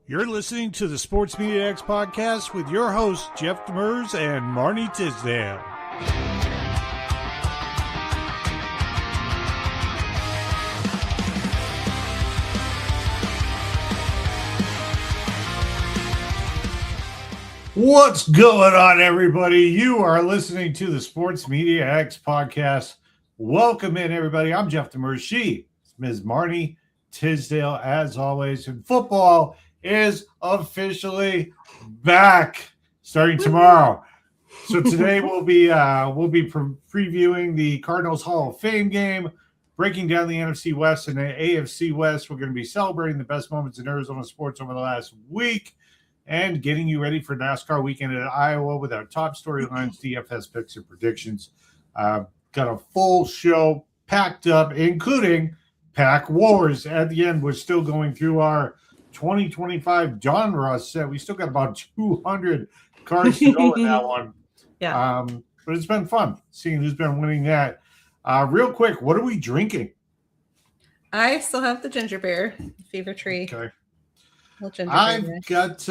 You're listening to the Sports Media X podcast with your hosts, Jeff Demers and Marnie Tisdale. What's going on, everybody? You are listening to the Sports Media X podcast. Welcome in, everybody. I'm Jeff Demers. She is Ms. Marnie Tisdale, as always. And football is officially back starting tomorrow. So today we'll be previewing the Cardinals Hall of Fame game, breaking down the NFC West and the AFC West. We're going to be celebrating the best moments in Arizona sports over the last week and getting you ready for NASCAR weekend at Iowa with our top storylines, DFS picks, and predictions. Got a full show packed up, including Pack Wars. At the end, we're still going through our 2025 genre set. We still got about 200 cards to go in that one. Yeah. But it's been fun seeing who's been winning that. Real quick, what are we drinking? I still have the ginger beer, Fever Tree. Okay. I've got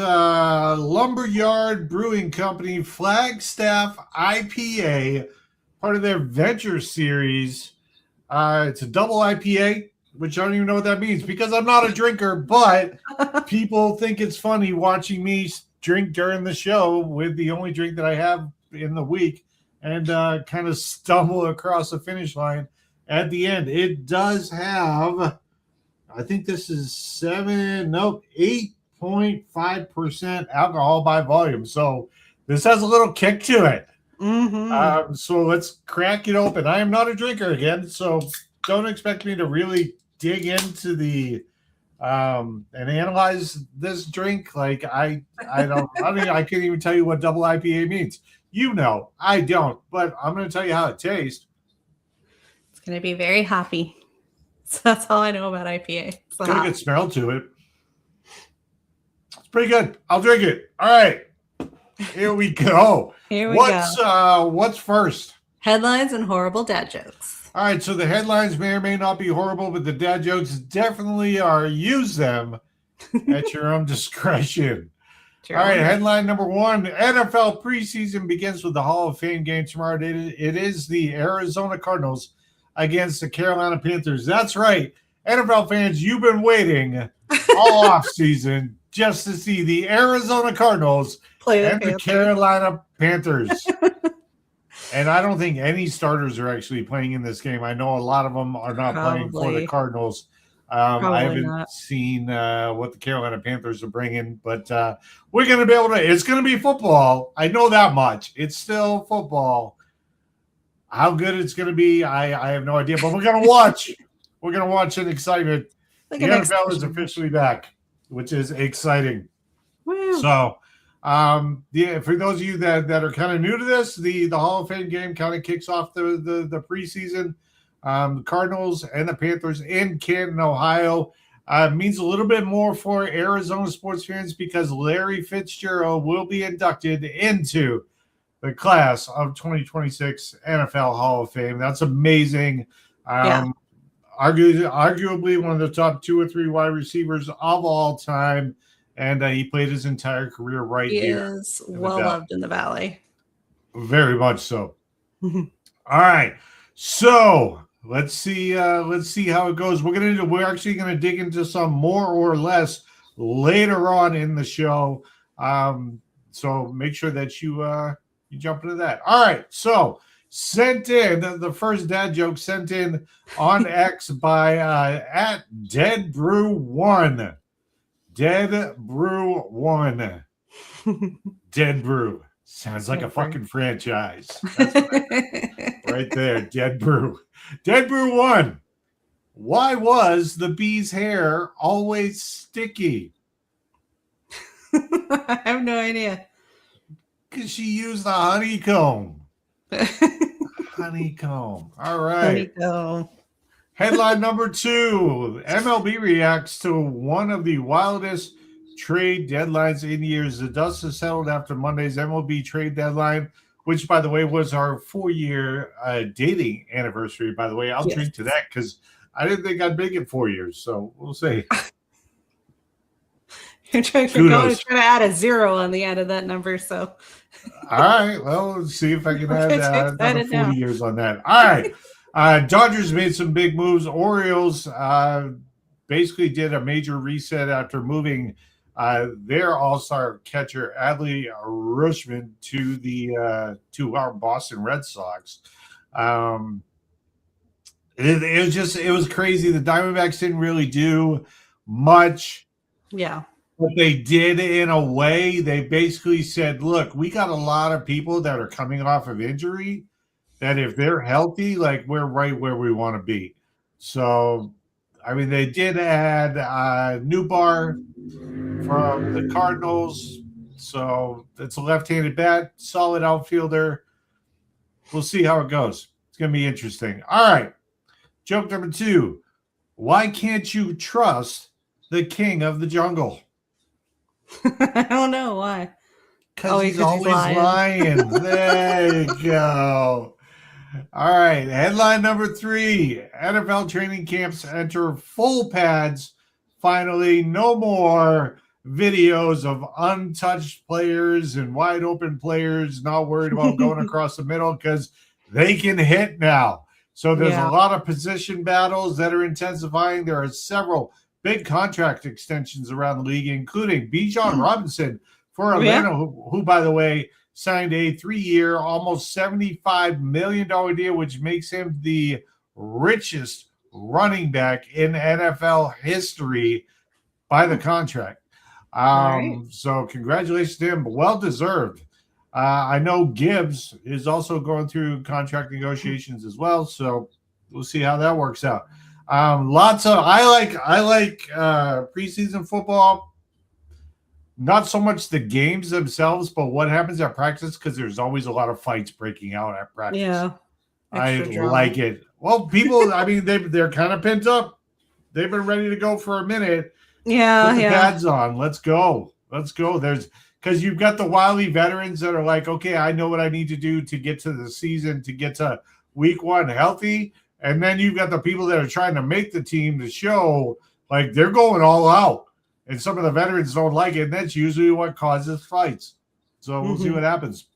Lumberyard Brewing Company Flagstaff IPA, part of their Venture series. It's a double IPA, which I don't even know what that means because I'm not a drinker, but people think it's funny watching me drink during the show with the only drink that I have in the week and kind of stumble across the finish line at the end. It does have, I think this is 8.5% alcohol by volume. So this has a little kick to it. Mm-hmm. So let's crack it open. I am not a drinker again, so don't expect me to really dig into the and analyze this drink. Like I can't even tell you what double IPA means. You know, I don't, but I'm going to tell you how it tastes. It's going to be very hoppy. So that's all I know about IPA. It's got a good smell to it. It's pretty good. I'll drink it. All right. Here we go. What's first? Headlines and horrible dad jokes. All right, so the headlines may or may not be horrible, but the dad jokes definitely are. Use them at your own discretion. All right, headline number one, NFL preseason begins with the Hall of Fame game tomorrow. It is the Arizona Cardinals against the Carolina Panthers. That's right. NFL fans, you've been waiting all offseason just to see the Arizona Cardinals and the Carolina Panthers. And I don't think any starters are actually playing in this game. I know a lot of them are not playing for the Cardinals. I haven't seen what the Carolina Panthers are bringing, but we're going to be able to – it's going to be football. I know that much. It's still football. How good it's going to be, I have no idea, but we're going to watch. We're going to watch in excitement. The NFL is officially back, which is exciting. Woo. So, for those of you that are kind of new to this, the Hall of Fame game kind of kicks off the preseason. The Cardinals and the Panthers in Canton, Ohio. Means a little bit more for Arizona sports fans because Larry Fitzgerald will be inducted into the class of 2026 NFL Hall of Fame. That's amazing. Arguably one of the top 2 or 3 wide receivers of all time. And he played his entire career right here. He is well loved in the Valley. Very much so. All right. So let's see how it goes. We're actually gonna dig into some more or less later on in the show. So make sure that you jump into that. All right. So sent in the first dad joke sent in on X by at Dead Brew 1. Dead Brew 1. Dead Brew. Sounds like a fucking franchise. That's right there. Dead Brew. Dead Brew 1. Why was the bee's hair always sticky? I have no idea. Because she used a honeycomb. Honeycomb. All right. Honeycomb. Headline number 2. MLB reacts to one of the wildest trade deadlines in years. The dust has settled after Monday's MLB trade deadline, which, by the way, was our 4-year dating anniversary, by the way. I'll drink to that because I didn't think I'd make it 4 years, so we'll see. You're trying to add a 0 on the end of that number. So, all right. Well, let's see if I can add another 40 now. years on that. All right. Dodgers made some big moves. Orioles basically did a major reset after moving their all-star catcher Adley Rutschman to our Boston Red Sox. It was crazy. The Diamondbacks didn't really do much. Yeah. But they did in a way. They basically said, look, we got a lot of people that are coming off of injury that if they're healthy, like we're right where we want to be. So, I mean, they did add Newbar from the Cardinals. So it's a left-handed bat, solid outfielder. We'll see how it goes. It's going to be interesting. All right. Joke number 2. Why can't you trust the king of the jungle? I don't know why. Because he's always lying. There you go. All right. Headline number 3. NFL training camps enter full pads. Finally, no more videos of untouched players and wide open players not worried about going across the middle because they can hit now. So there's a lot of position battles that are intensifying. There are several big contract extensions around the league, including Bijan Robinson for Atlanta, who, by the way, signed a 3-year, almost $75 million deal, which makes him the richest running back in NFL history by the contract. So congratulations to him. Well-deserved. I know Gibbs is also going through contract negotiations as well, so we'll see how that works out. I like preseason football. Not so much the games themselves, but what happens at practice, because there's always a lot of fights breaking out at practice. Yeah, I like it. Well, people, I mean, they're kind of pent up. They've been ready to go for a minute. Yeah, Put the pads on. Let's go. Because you've got the wily veterans that are like, okay, I know what I need to do to get to the season, to get to week 1 healthy. And then you've got the people that are trying to make the team to show like they're going all out. And some of the veterans don't like it. And that's usually what causes fights. So we'll see what happens.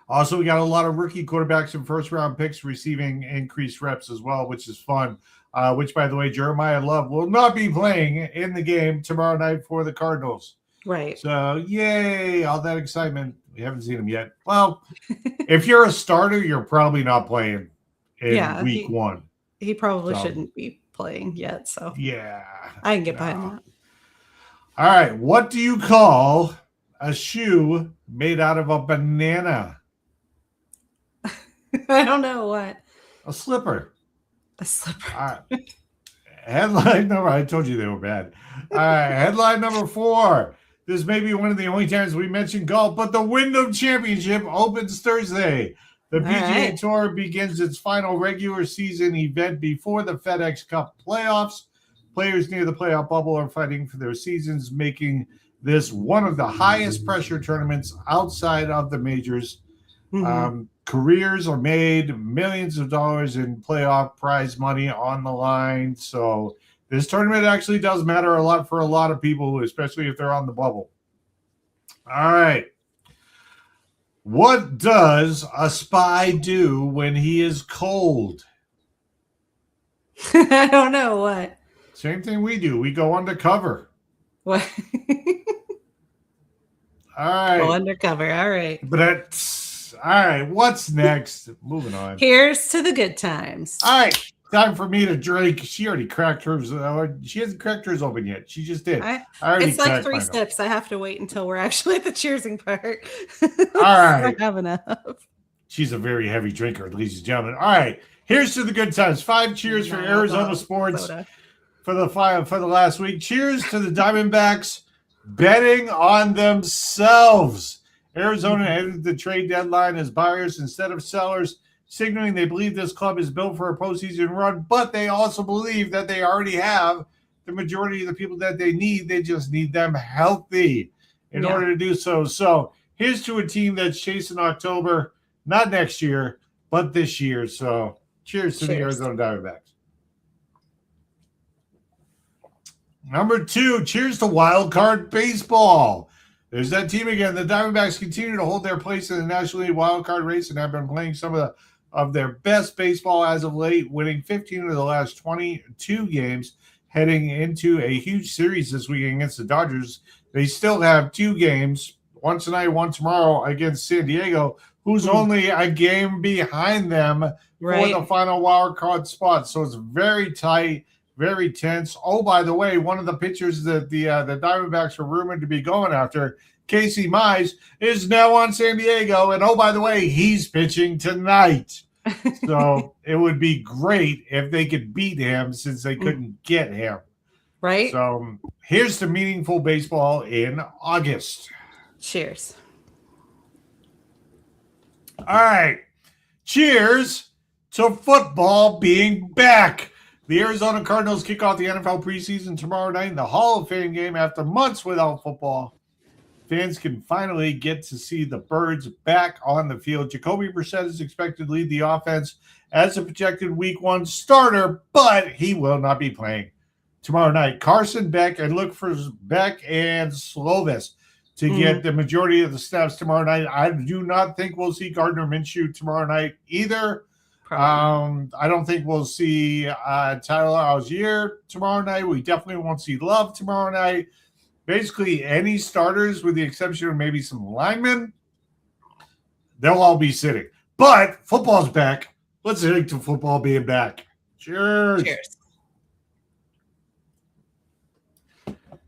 Also, we got a lot of rookie quarterbacks and first-round picks receiving increased reps as well, which is fun. Which, by the way, Jeremiah Love will not be playing in the game tomorrow night for the Cardinals. Right. So, yay, all that excitement. We haven't seen him yet. Well, if you're a starter, you're probably not playing in week 1. He probably shouldn't be playing yet. So, yeah. I can get behind that. All right. What do you call a shoe made out of a banana? I don't know what. A slipper. A slipper. All right. Headline number, I told you they were bad. All right. Headline number 4. This may be one of the only times we mention golf, but the Wyndham Championship opens Thursday. The PGA Tour begins its final regular season event before the FedEx Cup playoffs. Players near the playoff bubble are fighting for their seasons, making this one of the highest pressure tournaments outside of the majors. Careers are made, millions of dollars in playoff prize money on the line. So this tournament actually does matter a lot for a lot of people, especially if they're on the bubble. All right. What does a spy do when he is cold? I don't know what. Same thing we do. We go undercover. What? All right. Go undercover. All right. All right. What's next? Moving on. Here's to the good times. All right. Time for me to drink. She already cracked hers. She hasn't cracked hers open yet. She just did. It's like 3 sips. I have to wait until we're actually at the cheersing part. All right. I have enough. She's a very heavy drinker, ladies and gentlemen. All right. Here's to the good times. 5 cheers for Arizona sports for the last week. Cheers to the Diamondbacks betting on themselves. Arizona ended the trade deadline as buyers instead of sellers, signaling they believe this club is built for a postseason run, but they also believe that they already have the majority of the people that they need. They just need them healthy in order to do so. So here's to a team that's chasing October, not next year, but this year. So cheers to the Arizona Diamondbacks. Number 2, cheers to wild card baseball. There's that team again. The Diamondbacks continue to hold their place in the National League wild card race and have been playing some of their best baseball as of late, winning 15 of the last 22 games, heading into a huge series this weekend against the Dodgers. They still have 2 games, one tonight, one tomorrow against San Diego, who's only a game behind them for the final wild card spot. So it's very tight, very tense. Oh, by the way, one of the pitchers that the Diamondbacks are rumored to be going after, Casey Mize, is now on San Diego. And oh, by the way, he's pitching tonight. So it would be great if they could beat him since they couldn't get him. Right. So here's to meaningful baseball in August. Cheers. All right. Cheers to football being back. The Arizona Cardinals kick off the NFL preseason tomorrow night in the Hall of Fame game after months without football. Fans can finally get to see the Birds back on the field. Jacoby Brissett is expected to lead the offense as a projected Week 1 starter, but he will not be playing tomorrow night. Carson Beck, and look for Beck and Slovis to get the majority of the snaps tomorrow night. I do not think we'll see Gardner Minshew tomorrow night either. I don't think we'll see Tyler Algier tomorrow night. We definitely won't see Love tomorrow night. Basically, any starters, with the exception of maybe some linemen, they'll all be sitting. But football's back. Let's drink to football being back. Cheers. Cheers.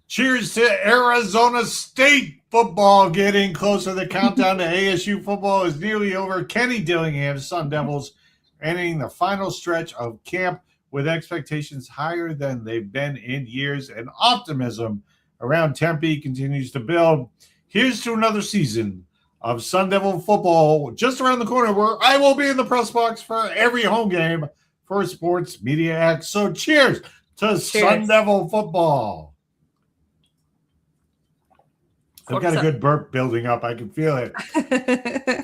Cheers to Arizona State football getting closer. The countdown to ASU football is nearly over. Kenny Dillingham's Sun Devils ending the final stretch of camp with expectations higher than they've been in years, and optimism around Tempe continues to build. Here's to another season of Sun Devil football just around the corner, where I will be in the press box for every home game for Sports Media X. So cheers to Sun Devil football. I've got a good burp building up. I can feel it.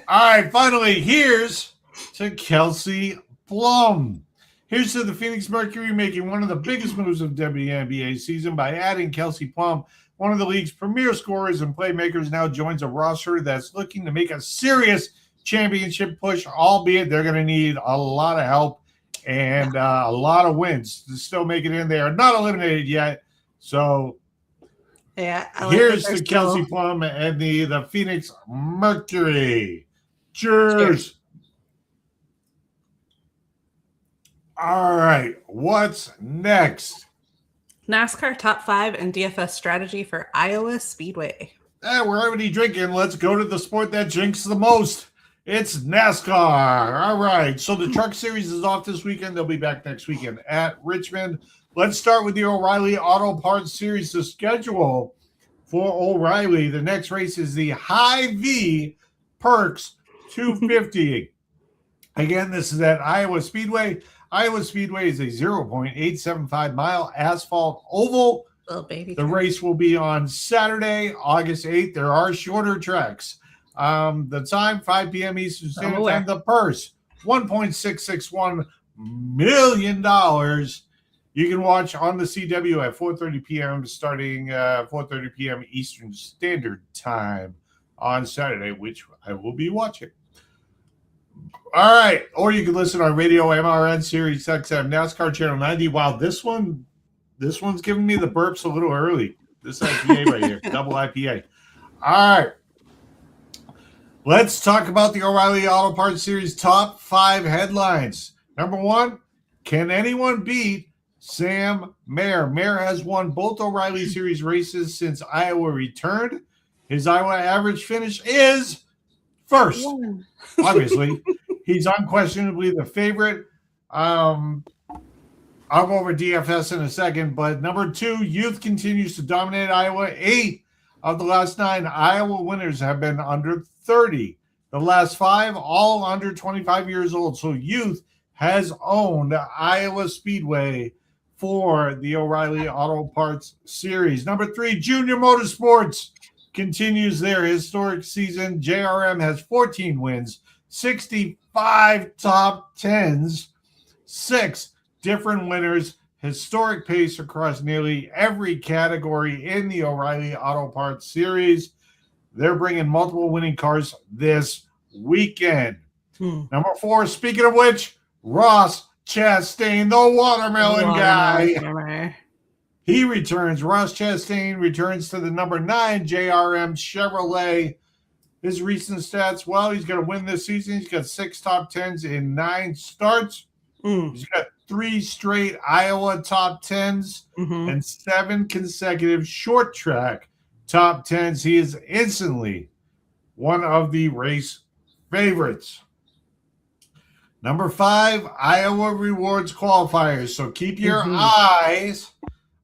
All right, finally, here's to Kelsey Plum. Here's to the Phoenix Mercury making one of the biggest moves of the WNBA season by adding Kelsey Plum, one of the league's premier scorers and playmakers, now joins a roster that's looking to make a serious championship push, albeit they're going to need a lot of help and a lot of wins to still make it in. They are not eliminated yet. So here's to Kelsey Plum and the Phoenix Mercury. Cheers. All right, what's next? NASCAR Top 5 and DFS strategy for Iowa Speedway. We're already drinking. Let's go to the sport that drinks the most. It's NASCAR. All right, so the Truck Series is off this weekend. They'll be back next weekend at Richmond. Let's start with the O'Reilly Auto Parts Series. The schedule for O'Reilly, the next race is the High V Perks 250. Again, this is at Iowa Speedway. Iowa Speedway is a 0.875-mile asphalt oval. The race will be on Saturday, August 8th. There are shorter tracks. The time, 5 p.m. Eastern Standard Time. The purse, $1.661 million. You can watch on the CW at 4:30 p.m. starting 4:30 p.m. Eastern Standard Time on Saturday, which I will be watching. All right. Or you can listen on Radio MRN Series XM NASCAR Channel 90. Wow, this one's giving me the burps a little early. This IPA right here, double IPA. All right. Let's talk about the O'Reilly Auto Parts Series top 5 headlines. Number 1, can anyone beat Sam Mayer? Mayer has won both O'Reilly Series races since Iowa returned. His Iowa average finish is first. Obviously, he's unquestionably the favorite. I'll go over DFS in a second, but number 2, youth continues to dominate Iowa. 8 of the last 9 Iowa winners have been under 30. The last 5, all under 25 years old. So youth has owned Iowa Speedway for the O'Reilly Auto Parts Series. Number 3, Junior Motorsports continues their historic season. JRM has 14 wins, 65 top 10s, 6 different winners, historic pace across nearly every category in the O'Reilly Auto Parts series. They're bringing multiple winning cars this weekend. Number 4, speaking of which, Ross Chastain, the watermelon guy. He returns. Ross Chastain returns to the number 9 JRM Chevrolet. His recent stats, well, he's going to win this season. He's got 6 top 10s in 9 starts. He's got 3 straight Iowa top 10s and 7 consecutive short track top 10s. He is instantly one of the race favorites. Number 5, Iowa Rewards qualifiers. So keep your eyes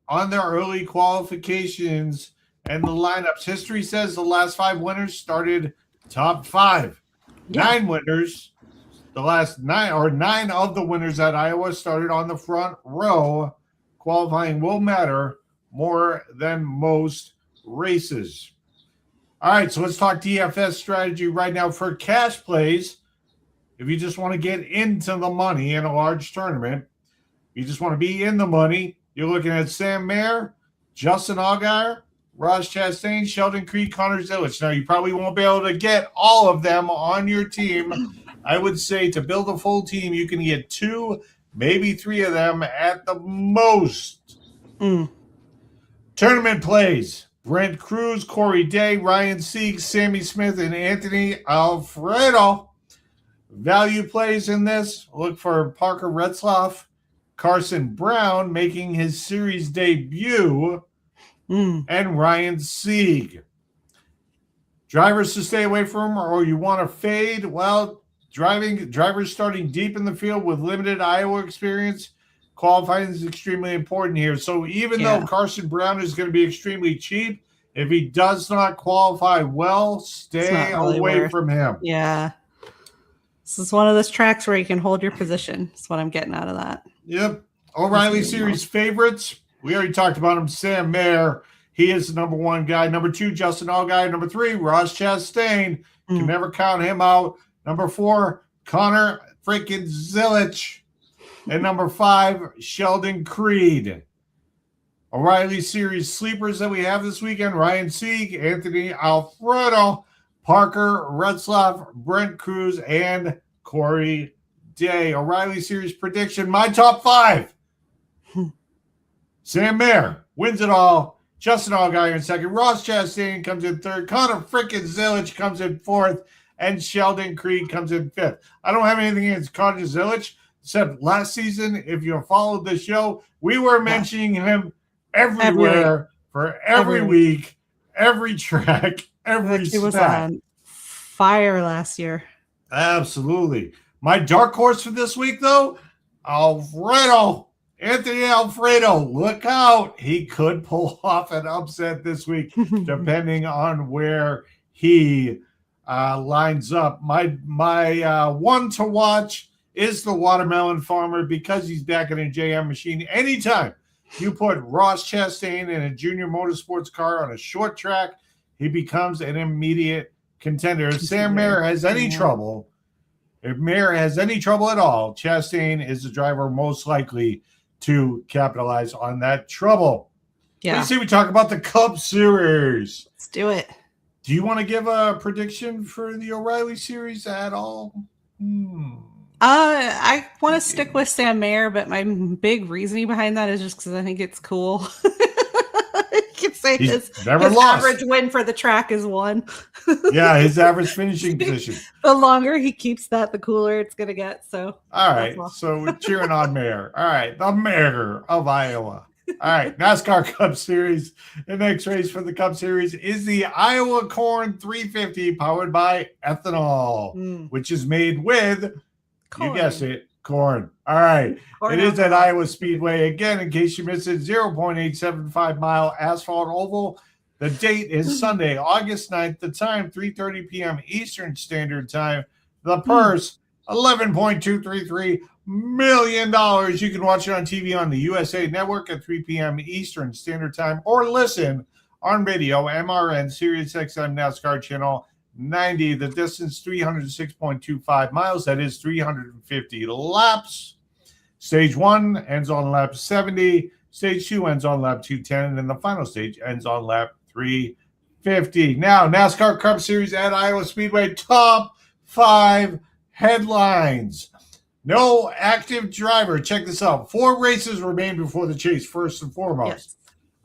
on their early qualifications and the lineups. History says the last 5 winners started top 5. 9 winners, the last 9 or 9 of the winners at Iowa started on the front row. Qualifying will matter more than most races. All right, so let's talk DFS strategy right now for cash plays. If you just want to get into the money in a large tournament, you just want to be in the money, you're looking at Sam Mayer, Justin Allgaier, Ross Chastain, Sheldon Creed, Connor Zilisch. Now, you probably won't be able to get all of them on your team. I would say to build a full team, you can get 2, maybe 3 of them at the most. Tournament plays. Brent Cruz, Corey Day, Ryan Sieg, Sammy Smith, and Anthony Alfredo. Value plays in this. Look for Parker Retzlaff, Carson Brown making his series debut, and Ryan Sieg. Drivers to stay away from, or you want to fade? Well, drivers starting deep in the field with limited Iowa experience. Qualifying is extremely important here. So even though Carson Brown is going to be extremely cheap, if he does not qualify well, stay away from him. Yeah. This is one of those tracks where you can hold your position. That's what I'm getting out of that. Yep. O'Reilly Series favorites. We already talked about him. Sam Mayer. He is the number 1 guy. Number 2, Justin Allgaier. Number 3, Ross Chastain. Can never count him out. Number 4, Connor freaking Zilisch. And number 5, Sheldon Creed. O'Reilly Series sleepers that we have this weekend: Ryan Sieg, Anthony Alfredo, Parker Retzlaff, Brent Cruz, and Corey Day. O'Reilly Series prediction: my top 5. Sam Mayer wins it all. Justin Allgaier in second. Ross Chastain comes in third. Connor freaking Zilisch comes in fourth. And Sheldon Creed comes in fifth. I don't have anything against Connor Zilisch, except last season, if you followed the show, we were mentioning him everywhere for every week, every track, every He was on fire last year. Absolutely. My dark horse for this week, though, Anthony Alfredo. Look out. He could pull off an upset this week, depending on where he lines up. My one to watch is the Watermelon Farmer, because he's back in a JM machine. Anytime you put Ross Chastain in a junior motorsports car on a short track, he becomes an immediate contender. If Sam Mayer has any trouble, if Mayer has any trouble at all, Chastain is the driver most likely to capitalize on that trouble. Yeah. Let's see, we talk about the Cup Series. Let's do it. Do you want to give a prediction for the O'Reilly Series at all? I want to stick with Sam Mayer, but my big reasoning behind that is just because I think it's cool. You could say his average win for the track is 1. Yeah, his average finishing position. The longer he keeps that, the cooler it's going to get. So, all right. So we're cheering on Mayer. All right. The Mayor of Iowa. All right. NASCAR Cup Series. The next race for the Cup Series is the Iowa Corn 350, powered by ethanol, which is made with, you guessed it, corn. All right. It is at Iowa Speedway. Again, in case you missed it, 0.875 mile asphalt oval. The date is Sunday, August 9th. The time, 3:30 p.m. Eastern Standard Time. The purse, $11.233 million. You can watch it on TV on the USA Network at 3 p.m. Eastern Standard Time, or listen on radio, MRN, Sirius XM NASCAR Channel 90. The distance, 306.25 miles. That is 350 laps. Stage 1 ends on lap 70. Stage 2 ends on lap 210. And the final stage ends on lap 350. Now, NASCAR Cup Series at Iowa Speedway, top 5 headlines. No active driver. Check this out. 4 races remain before the chase, first and foremost. Yes.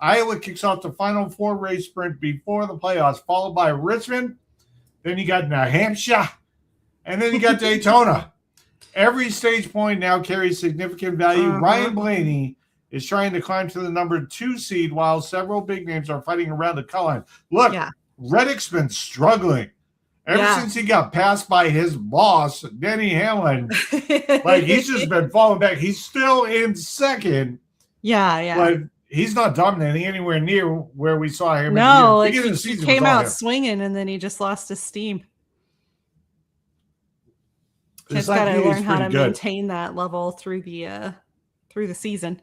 Iowa kicks off the final 4-race sprint before the playoffs, followed by Richmond. Then you got New Hampshire. And then you got Daytona. Every stage point now carries significant value. Ryan Blaney is trying to climb to the number 2 seed while several big names are fighting around the cut line. Look, Reddick's been struggling. Ever since he got passed by his boss, Denny Hamlin, like he's just been falling back. He's still in second. But he's not dominating anywhere near where we saw him. No, like he came out swinging and then he just lost his steam. He's got to learn how to maintain that level through the season.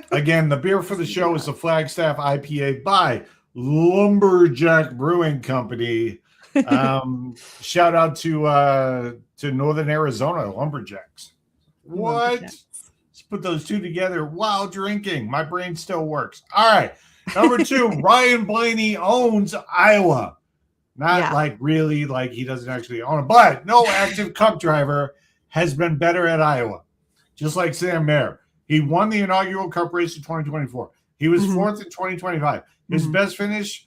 Again, the beer for the show is the Flagstaff IPA by Lumberjack Brewing Company. Shout out to Northern Arizona Lumberjacks. What? Let's put those two together while drinking. My brain still works. All right. Number 2, Ryan Blaney owns Iowa. Not like really, like he doesn't actually own it, but no active Cup driver has been better at Iowa. Just like Sam Mayer. He won the inaugural Cup race in 2024. He was 4th in 2025. His best finish,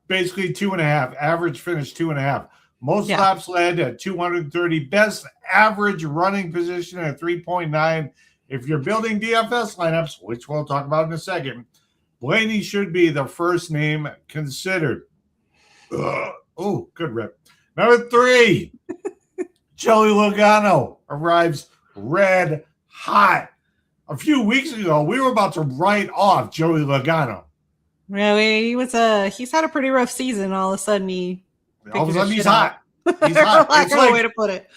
basically 2.5. Average finish 2.5. Most laps led at 230. Best average running position at 3.9. If you're building DFS lineups, which we'll talk about in a second, Blaney should be the first name considered. Oh, good rip. Number 3, Joey Logano arrives red hot. A few weeks ago, we were about to write off Joey Logano. Really? He's had a pretty rough season. All of a sudden, he's hot. He's hot. It's like, way to put it.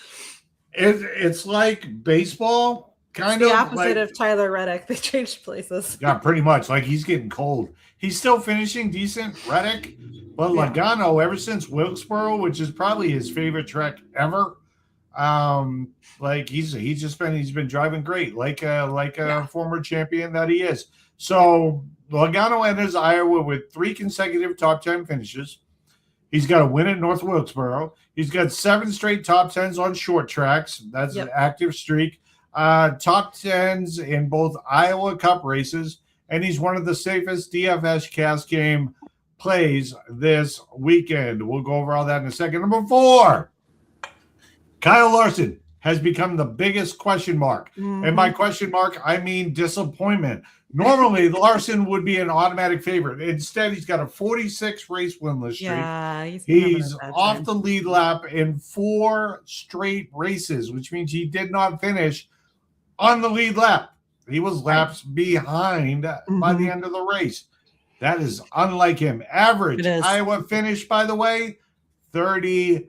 It's like baseball, kind of. The opposite of Tyler Reddick. They changed places. Yeah, pretty much. Like he's getting cold. He's still finishing decent, Reddick, but Logano, ever since Wilkesboro, which is probably his favorite track ever, like he's been driving great, like a former champion that he is. So Logano enters Iowa with 3 consecutive top 10 finishes. He's got a win at North Wilkesboro. He's got 7 straight top 10s on short tracks. That's an active streak. Top 10s in both Iowa Cup races, and he's one of the safest DFS cash game plays this weekend. We'll go over all that in a second. Number 4, Kyle Larson has become the biggest question mark. And by question mark, I mean disappointment. Normally, Larson would be an automatic favorite. Instead, he's got a 46 race winless streak. Yeah, he's off the lead lap in 4 straight races, which means he did not finish on the lead lap. He was laps behind by the end of the race. That is unlike him. Average Iowa finish, by the way, 31st.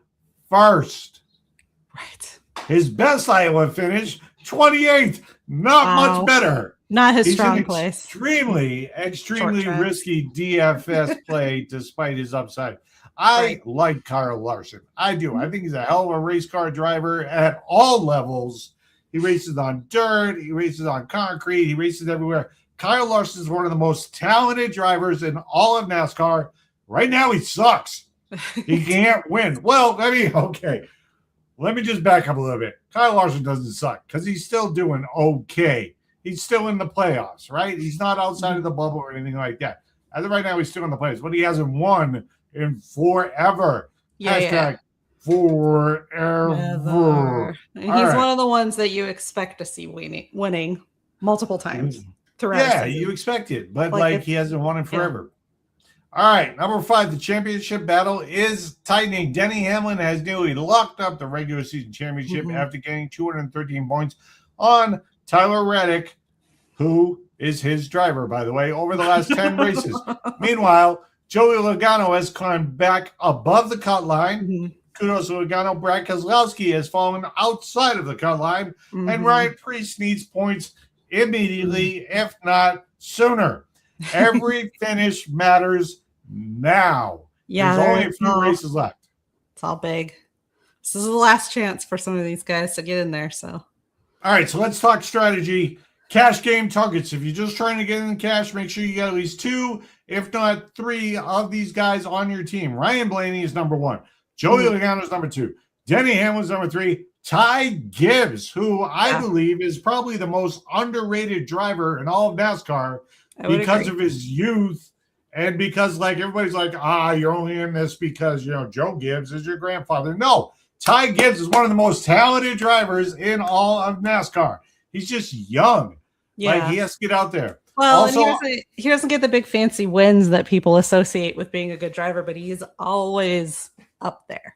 Right. His best Iowa finish, 28th. Not much better. Not his strong place. Extremely risky DFS play despite his upside. I like Kyle Larson. I do. I think he's a hell of a race car driver at all levels. He races on dirt. He races on concrete. He races everywhere. Kyle Larson is one of the most talented drivers in all of NASCAR. Right now, he sucks. He can't win. Well, okay. Let me just back up a little bit. Kyle Larson doesn't suck because he's still doing okay. He's still in the playoffs, right? He's not outside of the bubble or anything like that. As of right now, he's still in the playoffs, but he hasn't won in forever. Hashtag forever. He's one of the ones that you expect to see winning multiple times throughout. Yeah, you expect it, but he hasn't won in forever. All right, number 5, the championship battle is tightening. Denny Hamlin has nearly locked up the regular season championship after getting 213 points on Tyler Reddick, who is his driver, by the way, over the last 10 races. Meanwhile, Joey Logano has climbed back above the cut line. Kudos to Logano. Brad Keselowski has fallen outside of the cut line. And Ryan Preece needs points immediately, if not sooner. Every finish matters now. Yeah, there's only a few races left. It's all big. This is the last chance for some of these guys to get in there. So All right, so let's talk strategy. Cash game targets. If you're just trying to get in cash, make sure you get at least 2, if not 3 of these guys on your team. Ryan Blaney is number 1. Joey Logano is number 2. Denny Hamlin's number 3. Ty Gibbs, who I believe is probably the most underrated driver in all of NASCAR because of his youth and because like everybody's like, you're only in this because, Joe Gibbs is your grandfather. No, Ty Gibbs is one of the most talented drivers in all of NASCAR. He's just young. Yeah. Like, he has to get out there. Well, also, and he doesn't get the big fancy wins that people associate with being a good driver, but he's always up there.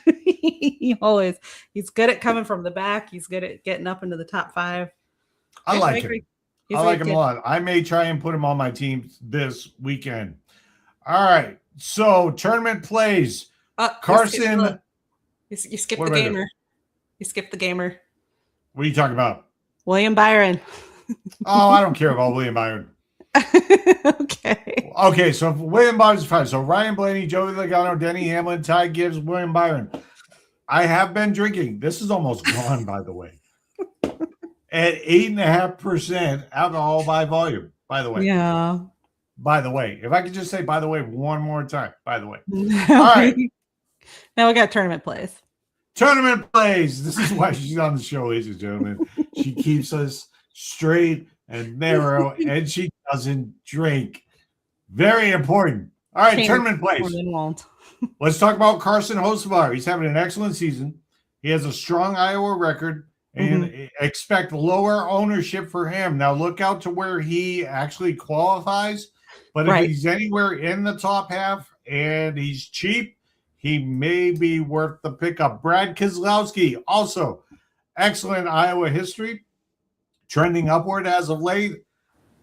He's good at coming from the back. He's good at getting up into the top 5. I like him. I like him a lot. I may try and put him on my team this weekend. All right. So tournament plays. Carson. You skipped the gamer. You skipped the gamer. What are you talking about? William Byron. Oh, I don't care about William Byron. Okay, so William Byron's fine. So Ryan Blaney, Joey Logano, Denny Hamlin, Ty Gibbs, William Byron. I have been drinking. This is almost gone, by the way. At 8.5% alcohol by volume, by the way. Yeah. By the way. If I could just say by the way one more time. By the way. All right. Now we got tournament plays. Tournament plays. This is why she's on the show, ladies and gentlemen. She keeps us straight and narrow, and she doesn't drink. Very important. All right, tournament plays. Let's talk about Carson Hocevar. He's having an excellent season. He has a strong Iowa record, and expect lower ownership for him. Now, look out to where he actually qualifies, but if he's anywhere in the top half and he's cheap, he may be worth the pickup. Brad Keselowski, also excellent Iowa history, trending upward as of late.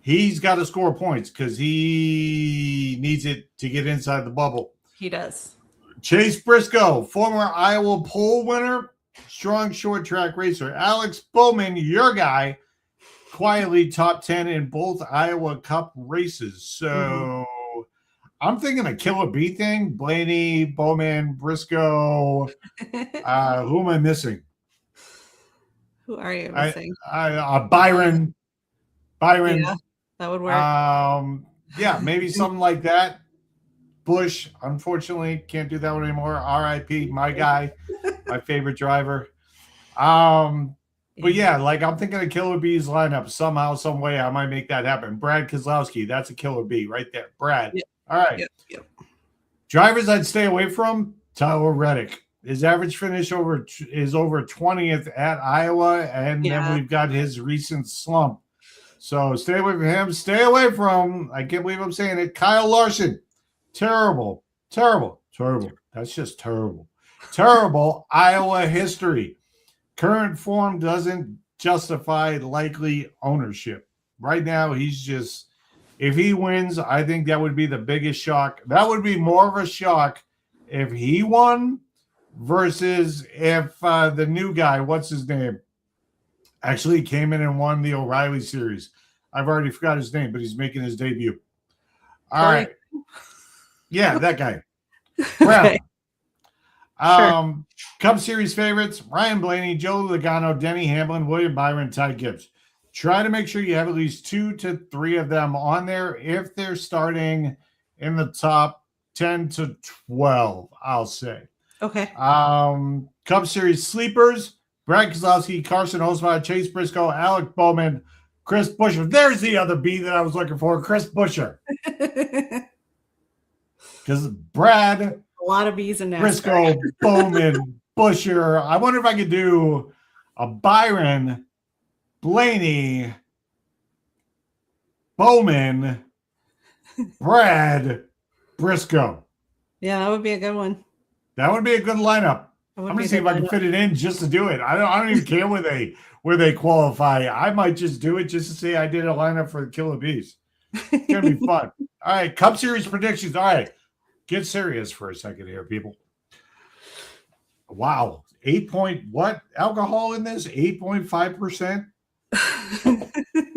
He's got to score points because he needs it to get inside the bubble. He does. Chase Briscoe, former Iowa pole winner, strong short track racer. Alex Bowman, your guy, quietly top 10 in both Iowa Cup races. So I'm thinking a killer bee thing. Blaney, Bowman, Briscoe. Who am I missing? Who are you missing? Byron. Yeah, that would work. Yeah, maybe something like that. Bush, unfortunately, can't do that one anymore. RIP, my guy, my favorite driver. But yeah, like I'm thinking of Killer Bee's lineup somehow, some way. I might make that happen. Brad Keselowski, that's a Killer Bee right there. Brad. Yep. All right. Yep. Drivers I'd stay away from. Tyler Reddick. His average finish is over 20th at Iowa, and then we've got his recent slump. So stay away from him. Stay away from, I can't believe I'm saying it, Kyle Larson. Terrible. That's just terrible. Terrible Iowa history. Current form doesn't justify likely ownership. Right now, he's just, if he wins, I think that would be the biggest shock. That would be more of a shock if he won versus if the new guy, what's his name, actually came in and won the O'Reilly series. I've already forgot his name, but he's making his debut. All right. Yeah, that guy. Brown. Sure. Cup Series favorites, Ryan Blaney, Joe Logano, Denny Hamlin, William Byron, Ty Gibbs. Try to make sure you have at least 2 to 3 of them on there if they're starting in the top 10 to 12, I'll say. Okay. Cup Series sleepers, Brad Keselowski, Carson Hocevar, Chase Briscoe, Alec Bowman, Chris Buescher. There's the other B that I was looking for, Chris Buescher. Because Brad, a lot of B's in NASCAR. Briscoe, Bowman, Buescher. I wonder if I could do a Byron, Blaney, Bowman, Brad, Briscoe. Yeah, that would be a good one. That would be a good lineup. I'm gonna see if I can fit it in just to do it. I don't even care where they qualify. I might just do it just to say I did a lineup for the Killer Bees. It's gonna be fun. All right, Cup Series predictions. All right, get serious for a second here, people. Wow, what alcohol in this? 8.5%.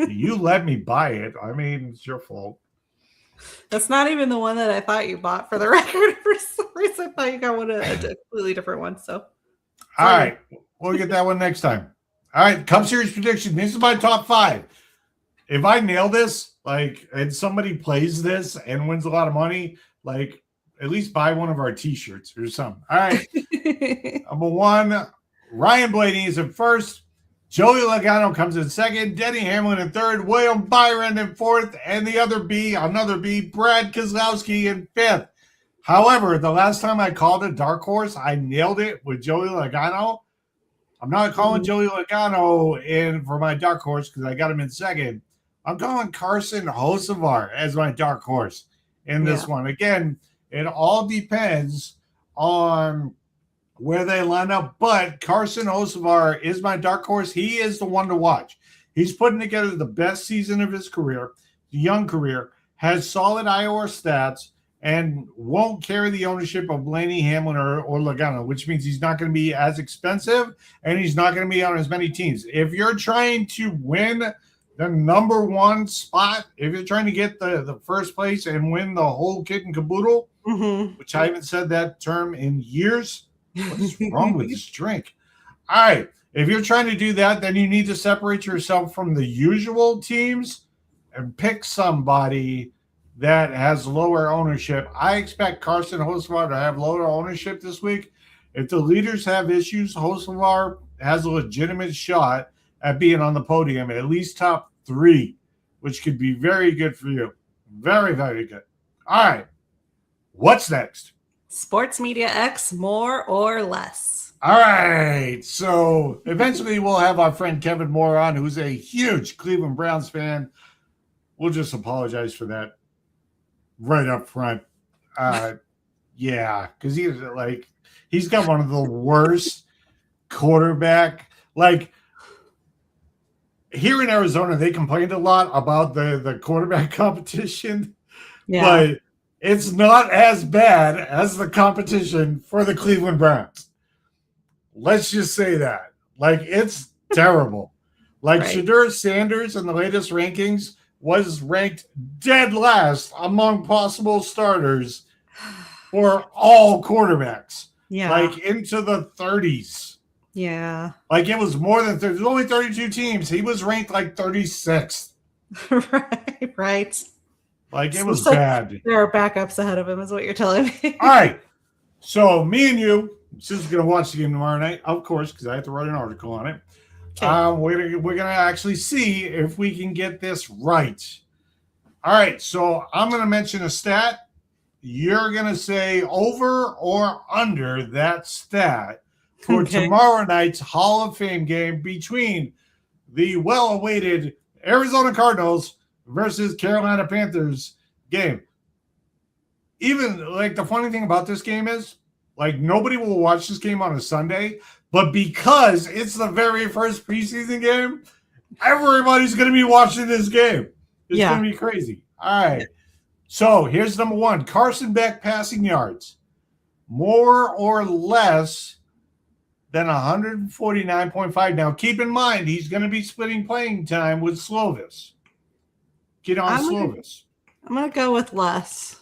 You let me buy it. I mean, it's your fault. That's not even the one that I thought you bought, for the record. For some reason, I thought you got a completely different one. So, all right, we'll get that one next time. All right, Cup Series prediction. This is my top 5. If I nail this, and somebody plays this and wins a lot of money, at least buy one of our T-shirts or something. All right. Number 1, Ryan Blaney is in first. Joey Logano comes in second. Denny Hamlin in third. William Byron in fourth. And the other B, another B, Brad Keselowski in fifth. However, the last time I called a dark horse, I nailed it with Joey Logano. I'm not calling Joey Logano in for my dark horse because I got him in second. I'm calling Carson Hocevar as my dark horse in this one. Again, it all depends on where they line up, but Carson Hocevar is my dark horse. He is the one to watch. He's putting together the best season of his career, young career, has solid Iowa stats, and won't carry the ownership of Blaney, Hamlin, or Logano, which means he's not going to be as expensive and he's not going to be on as many teams. If you're trying to win the number 1 spot, if you're trying to get the first place and win the whole kit and caboodle, which I haven't said that term in years, what's wrong with this drink? All right. If you're trying to do that, then you need to separate yourself from the usual teams and pick somebody that has lower ownership. I expect Carson Hocevar to have lower ownership this week. If the leaders have issues, Hocevar has a legitimate shot at being on the podium, at least top 3, which could be very good for you. Very, very good. All right. What's next? Sports Media X, more or less. All right. So eventually we'll have our friend Kevin Moore on, who's a huge Cleveland Browns fan. We'll just apologize for that right up front. Yeah, because he's got one of the worst quarterback. Here in Arizona, they complained a lot about the quarterback competition. Yeah. But it's not as bad as the competition for the Cleveland Browns. Let's just say that. It's terrible. Right. Shedeur Sanders in the latest rankings was ranked dead last among possible starters for all quarterbacks. Yeah. Into the 30s. Yeah. It was more than 30. There's only 32 teams. He was ranked 36th. Right. It was bad. There are backups ahead of him, is what you're telling me. All right. So me and you, Susan's going to watch the game tomorrow night, of course, because I have to write an article on it. Okay. We're gonna actually see if we can get this right. All right, so I'm gonna mention a stat. You're gonna say over or under that stat for tomorrow night's Hall of Fame game between the well-awaited Arizona Cardinals versus Carolina Panthers game. Even the funny thing about this game is nobody will watch this game on a Sunday. But because it's the very first preseason game, everybody's going to be watching this game. It's going to be crazy. All right. So here's number 1. Carson Beck passing yards. More or less than 149.5. Now, keep in mind, he's going to be splitting playing time with Slovis. Get on Slovis. I'm going to go with less.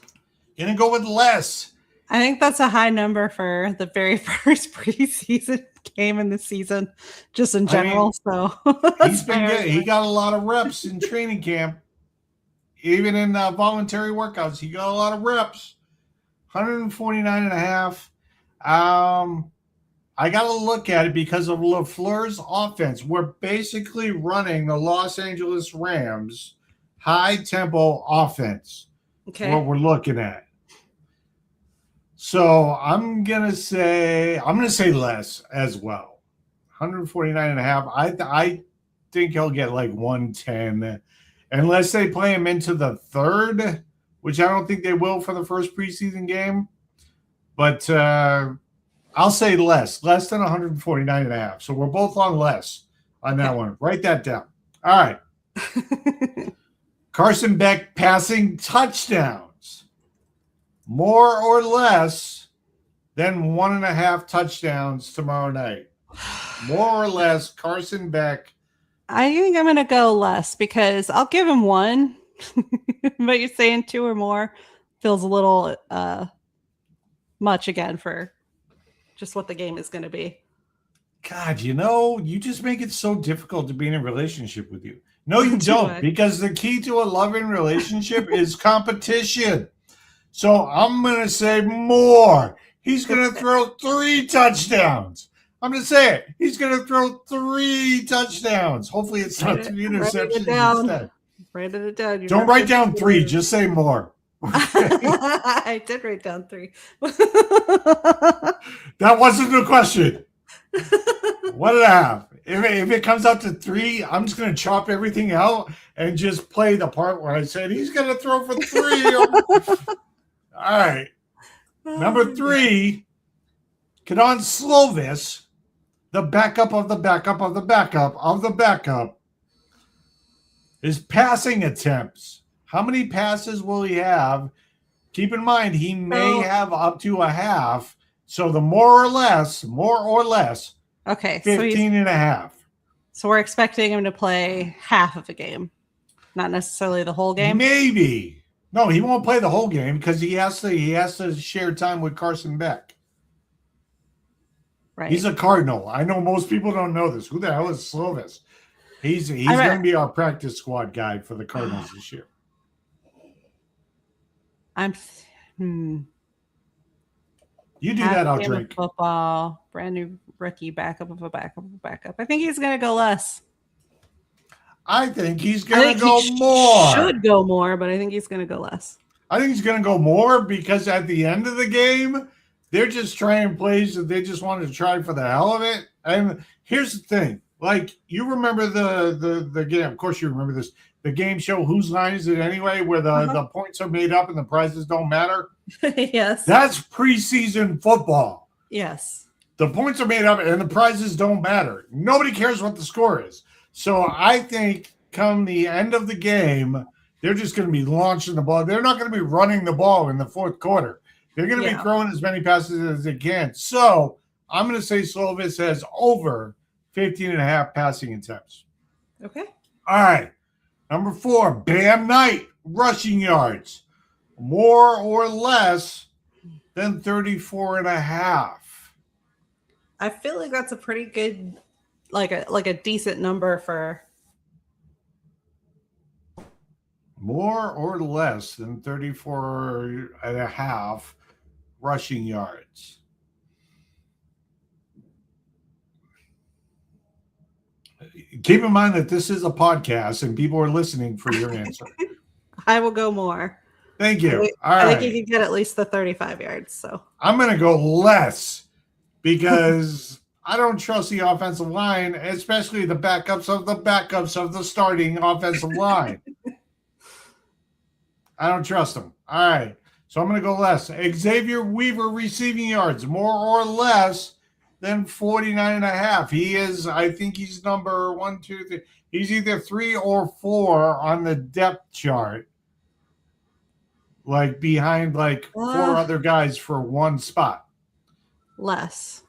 You're going to go with less. I think that's a high number for the very first preseason game in the season, just in general. He got a lot of reps in training camp, even in voluntary workouts. He got a lot of reps. 149.5. I got to look at it because of LaFleur's offense. We're basically running the Los Angeles Rams high tempo offense. Okay, what we're looking at. So I'm gonna say less as well. 149.5. I think he'll get 110, unless they play him into the third, which I don't think they will for the first preseason game. But I'll say less than 149.5. So we're both on less on that one. Write that down. All right. Carson Beck passing touchdowns. More or less than 1.5 touchdowns tomorrow night. More or less, Carson Beck. I think I'm going to go less because I'll give him 1. But you're saying 2 or more feels a little much again for just what the game is going to be. God, you just make it so difficult to be in a relationship with you. No, you don't, because the key to a loving relationship is competition. So I'm going to say more. He's going to throw 3 touchdowns. I'm going to say it. He's going to throw 3 touchdowns. Hopefully it's not 3 interceptions instead. Write it down. Don't write down 3. Just say more. I did write down 3. That wasn't the question. What did I have? If it comes out to 3, I'm just going to chop everything out and just play the part where I said he's going to throw for 3. All right. Number 3, Kadon Slovis, the backup of the backup of the backup of the backup, his passing attempts. How many passes will he have? Keep in mind, he may have up to a half. So the more or less, okay, 15 and a half. So we're expecting him to play half of a game, not necessarily the whole game? Maybe. No, he won't play the whole game because he has to share time with Carson Beck. Right. He's a Cardinal. I know most people don't know this. Who the hell is Slovis? He's going to be our practice squad guy for the Cardinals this year. You do that, I'll drink. Football, brand new rookie, backup of a backup of a backup. I think he's going to go less. I think he's going to go more. Should go more, but I think he's going to go less. I think he's going to go more because at the end of the game, they're just trying plays that they just wanted to try for the hell of it. And here's the thing. Like, you remember the game. Of course you remember this. The game show Whose Line Is It Anyway, where the points are made up and the prizes don't matter? Yes. That's preseason football. Yes. The points are made up and the prizes don't matter. Nobody cares what the score is. So I think come the end of the game, they're just going to be launching the ball. They're not going to be running the ball in the fourth quarter. They're going to be throwing as many passes as they can. So I'm going to say Slovis has over 15 and a half passing attempts. Okay. All right. Number 4, Bam Knight, rushing yards. More or less than 34 and a half. I feel like that's a pretty good, like a decent number for. More or less than 34 and a half rushing yards. Keep in mind that this is a podcast and people are listening for your answer. I will go more. Thank you. I think you can get at least the 35 yards. So I'm going to go less because I don't trust the offensive line, especially the backups of the starting offensive line. I don't trust them. All right. So I'm going to go less. Xavier Weaver receiving yards, more or less than 49 and a half. He is, I think he's number 1, 2, 3. He's either 3 or 4 on the depth chart. Like behind 4 other guys for one spot. Less.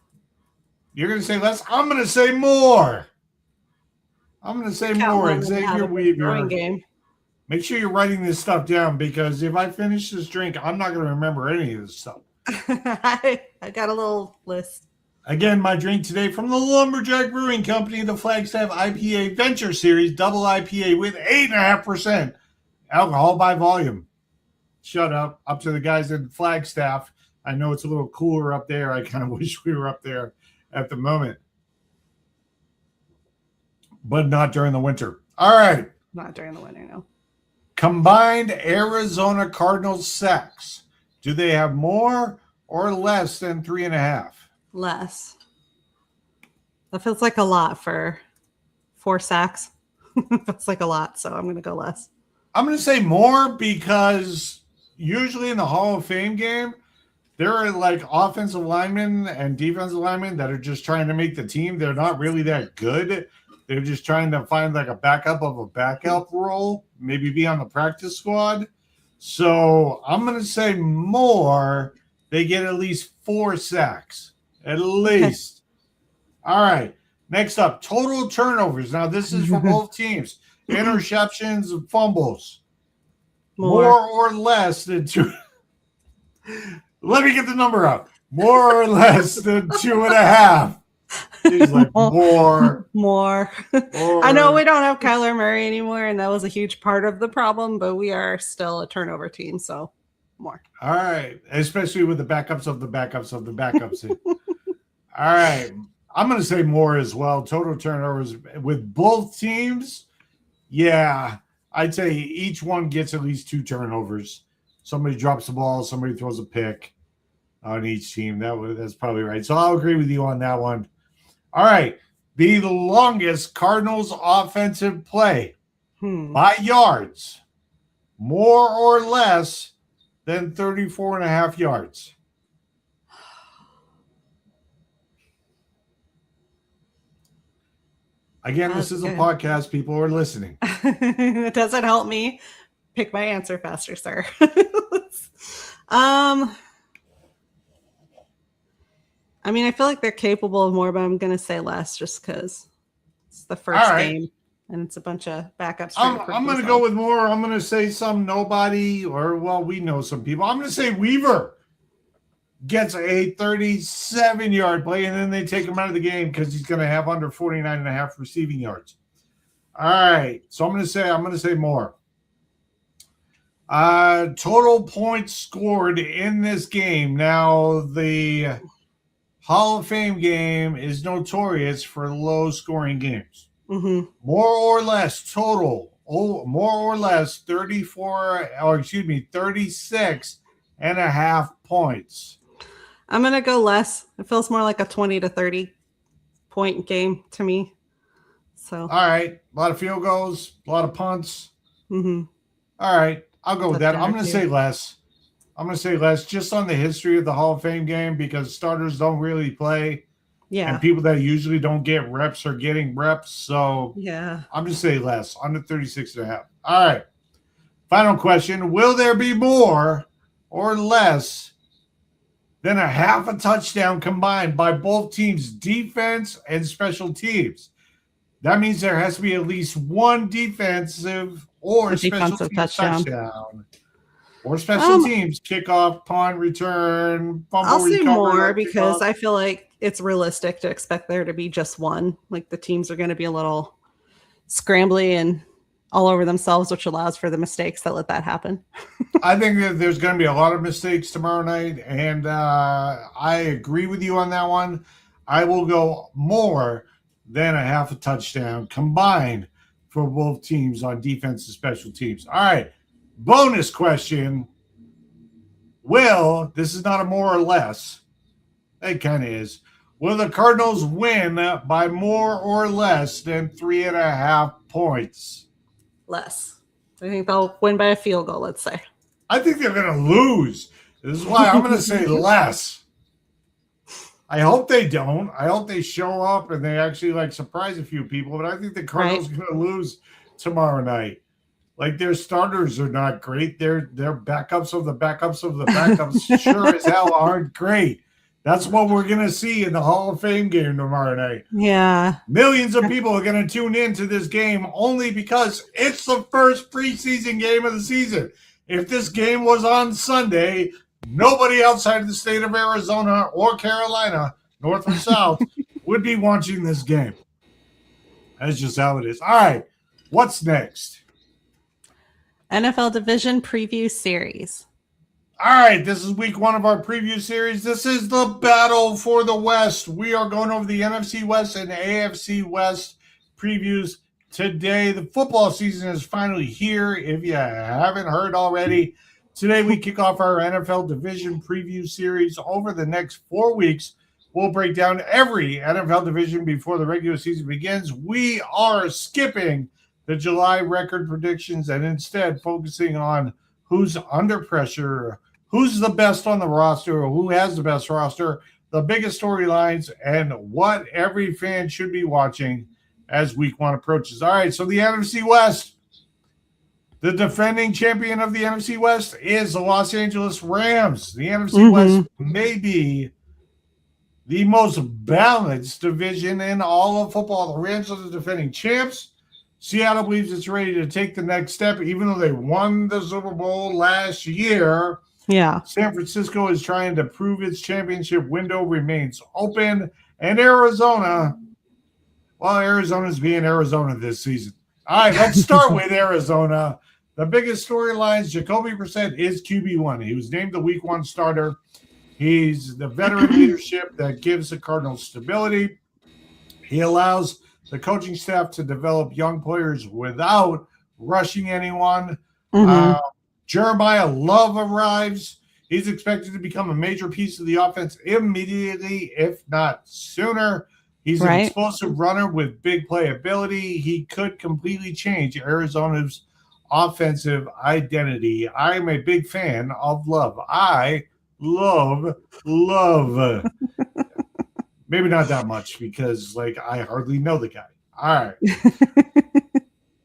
You're going to say less? I'm going to say more. I'm going to say more. Xavier Weaver. Game. Make sure you're writing this stuff down because if I finish this drink, I'm not going to remember any of this stuff. I got a little list. Again, my drink today from the Lumberjack Brewing Company, the Flagstaff IPA Venture Series, double IPA with 8.5% alcohol by volume. Shut up. Up to the guys in Flagstaff. I know it's a little cooler up there. I kind of wish we were up there at the moment. But not during the winter. All right. Not during the winter, no. Combined Arizona Cardinals sacks. Do they have more or less than 3.5? Less. That feels like a lot for 4 sacks. That's like a lot, so I'm going to go less. I'm going to say more because usually in the Hall of Fame game, there are offensive linemen and defensive linemen that are just trying to make the team. They're not really that good. They're just trying to find a backup of a backup role, maybe be on the practice squad. So I'm going to say more. They get at least 4 sacks. At least. All right. Next up, total turnovers. Now, this is for both teams. Interceptions and fumbles. More or less than 2. Let me get the number up. More or less than 2.5. She's like, more. I know we don't have Kyler Murray anymore, and that was a huge part of the problem, but we are still a turnover team, so more. All right. Especially with the backups of the backups of the backups. All right. I'm going to say more as well. Total turnovers with both teams. Yeah. I'd say each one gets at least 2 turnovers. Somebody drops the ball, somebody throws a pick on each team. That's probably right. So I'll agree with you on that one. All right. The longest Cardinals offensive play by yards, more or less than 34.5 yards. Again, this is a podcast. People are listening. It doesn't help me pick my answer faster, sir. I mean, I feel like they're capable of more, but I'm going to say less just because it's the first game and it's a bunch of backups. I'm going to go with more. I'm going to say some nobody we know some people. I'm going to say Weaver gets a 37-yard play, and then they take him out of the game because he's going to have under 49.5 receiving yards. All right. So I'm going to say more. Total points scored in this game. Now, the Hall of Fame game is notorious for low-scoring games. Mm-hmm. More or less total. More or less 36.5 points. I'm going to go less. It feels more like a 20 to 30 point game to me. So, all right. A lot of field goals, a lot of punts. Mm-hmm. All right. I'll go with that. I'm going to say less. Just on the history of the Hall of Fame game because starters don't really play. Yeah. And people that usually don't get reps are getting reps. So, yeah. I'm going to say less, under 36.5. All right. Final question. Will there be more or less than a half a touchdown combined by both teams' defense and special teams? That means there has to be at least one defensive or special teams touchdown. Or special teams, kickoff, punt, return, fumble, I'll say more because I feel like it's realistic to expect there to be just one. Like the teams are going to be a little scrambly and all over themselves, which allows for the mistakes that let that happen. I think that there's going to be a lot of mistakes tomorrow night, and I agree with you on that one. I will go more than a half a touchdown combined for both teams on defense and special teams. All right, bonus question. This is not a more or less. It kind of is. Will the Cardinals win by more or less than 3.5 points? Less. I think they'll win by a field goal, let's say. I think they're going to lose. This is why I'm going to say less. I hope they don't. I hope they show up and they actually surprise a few people. But I think the Cardinals are going to lose tomorrow night. Their starters are not great. Their backups of the backups of the backups sure as hell aren't great. That's what we're going to see in the Hall of Fame game tomorrow night. Yeah. Millions of people are going to tune into this game only because it's the first preseason game of the season. If this game was on Sunday, nobody outside of the state of Arizona or Carolina, north or south, would be watching this game. That's just how it is. All right. What's next? NFL Division Preview Series. All right, this is week 1 of our preview series. This is the battle for the West. We are going over the NFC West and AFC West previews today. The football season is finally here, if you haven't heard already. Today we kick off our NFL Division preview series. Over the next 4 weeks, we'll break down every NFL division before the regular season begins. We are skipping the July record predictions and instead focusing on who's under pressure, who's the best on the roster, who has the best roster, the biggest storylines, and what every fan should be watching as week 1 approaches. All right, so the NFC West. The defending champion of the NFC West is the Los Angeles Rams. The NFC West may be the most balanced division in all of football. The Rams are the defending champs. Seattle believes it's ready to take the next step, even though they won the Super Bowl last year. Yeah. San Francisco is trying to prove its championship window remains open. And Arizona, well, Arizona's being Arizona this season. All right, let's start with Arizona. The biggest storylines, Jacoby Brissett is QB1. He was named the Week 1 starter. He's the veteran leadership that gives the Cardinals stability. He allows the coaching staff to develop young players without rushing anyone. Jeremiah Love arrives. He's expected to become a major piece of the offense immediately, if not sooner. He's an explosive runner with big playability. He could completely change Arizona's offensive identity. I'm a big fan of Love. I love. Maybe not that much because, I hardly know the guy. All right.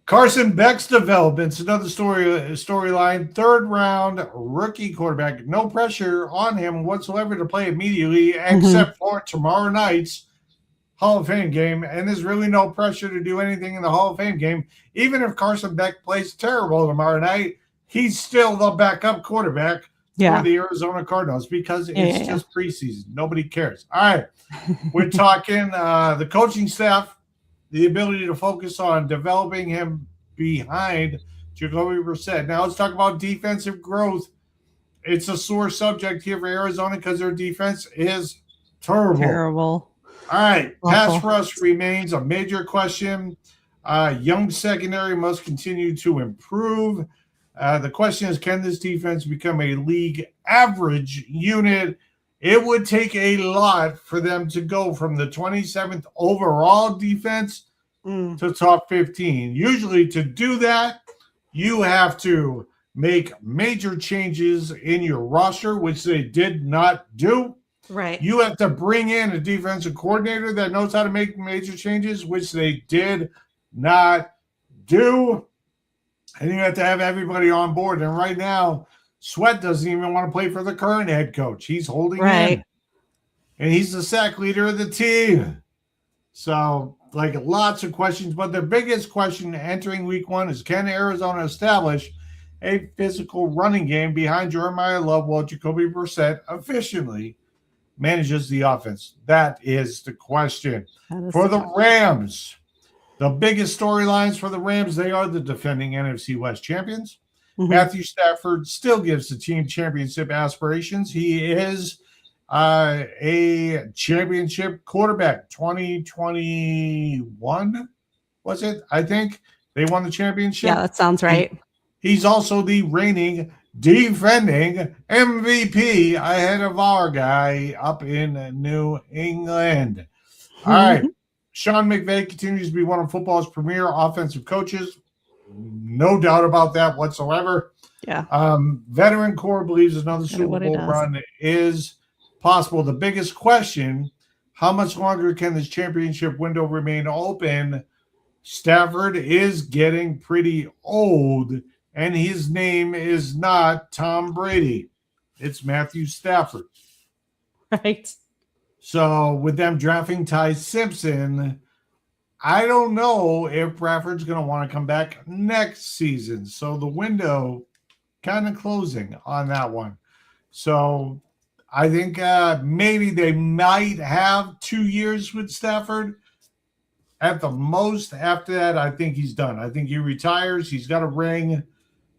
Carson Beck's development's another storyline. Third round rookie quarterback. No pressure on him whatsoever to play immediately, except for tomorrow night's Hall of Fame game. And there's really no pressure to do anything in the Hall of Fame game. Even if Carson Beck plays terrible tomorrow night, he's still the backup quarterback for the Arizona Cardinals because it's just preseason. Nobody cares. All right. We're talking the coaching staff, the ability to focus on developing him behind Jacoby Brissett. Now let's talk about defensive growth. It's a sore subject here for Arizona because their defense is terrible. All right. Pass rush remains a major question. Young secondary must continue to improve. The question is, can this defense become a league average unit? It would take a lot for them to go from the 27th overall defense to top 15. Usually to do that, you have to make major changes in your roster, which they did not do. Right. You have to bring in a defensive coordinator that knows how to make major changes, which they did not do. And you have to have everybody on board. And right now, Sweat doesn't even want to play for the current head coach. He's holding in. And he's the sack leader of the team. So, lots of questions. But the biggest question entering week 1 is, can Arizona establish a physical running game behind Jeremiah Love while Jacoby Brissett efficiently manages the offense? That is the question. For the Rams, the biggest storylines for the Rams, they are the defending NFC West champions. Matthew Stafford still gives the team championship aspirations. He is a championship quarterback. 2021, was it? I think they won the championship. Yeah, that sounds right. He's also the reigning defending MVP ahead of our guy up in New England. All right. Sean McVay continues to be one of football's premier offensive coaches. No doubt about that whatsoever. Yeah. Veteran core believes another Super Bowl run is possible. The biggest question, how much longer can this championship window remain open? Stafford is getting pretty old, and his name is not Tom Brady. It's Matthew Stafford. Right. So with them drafting Ty Simpson, I don't know if Bradford's going to want to come back next season. So the window kind of closing on that one. So I think maybe they might have 2 years with Stafford at the most. After that, I think he's done. I think he retires. He's got a ring,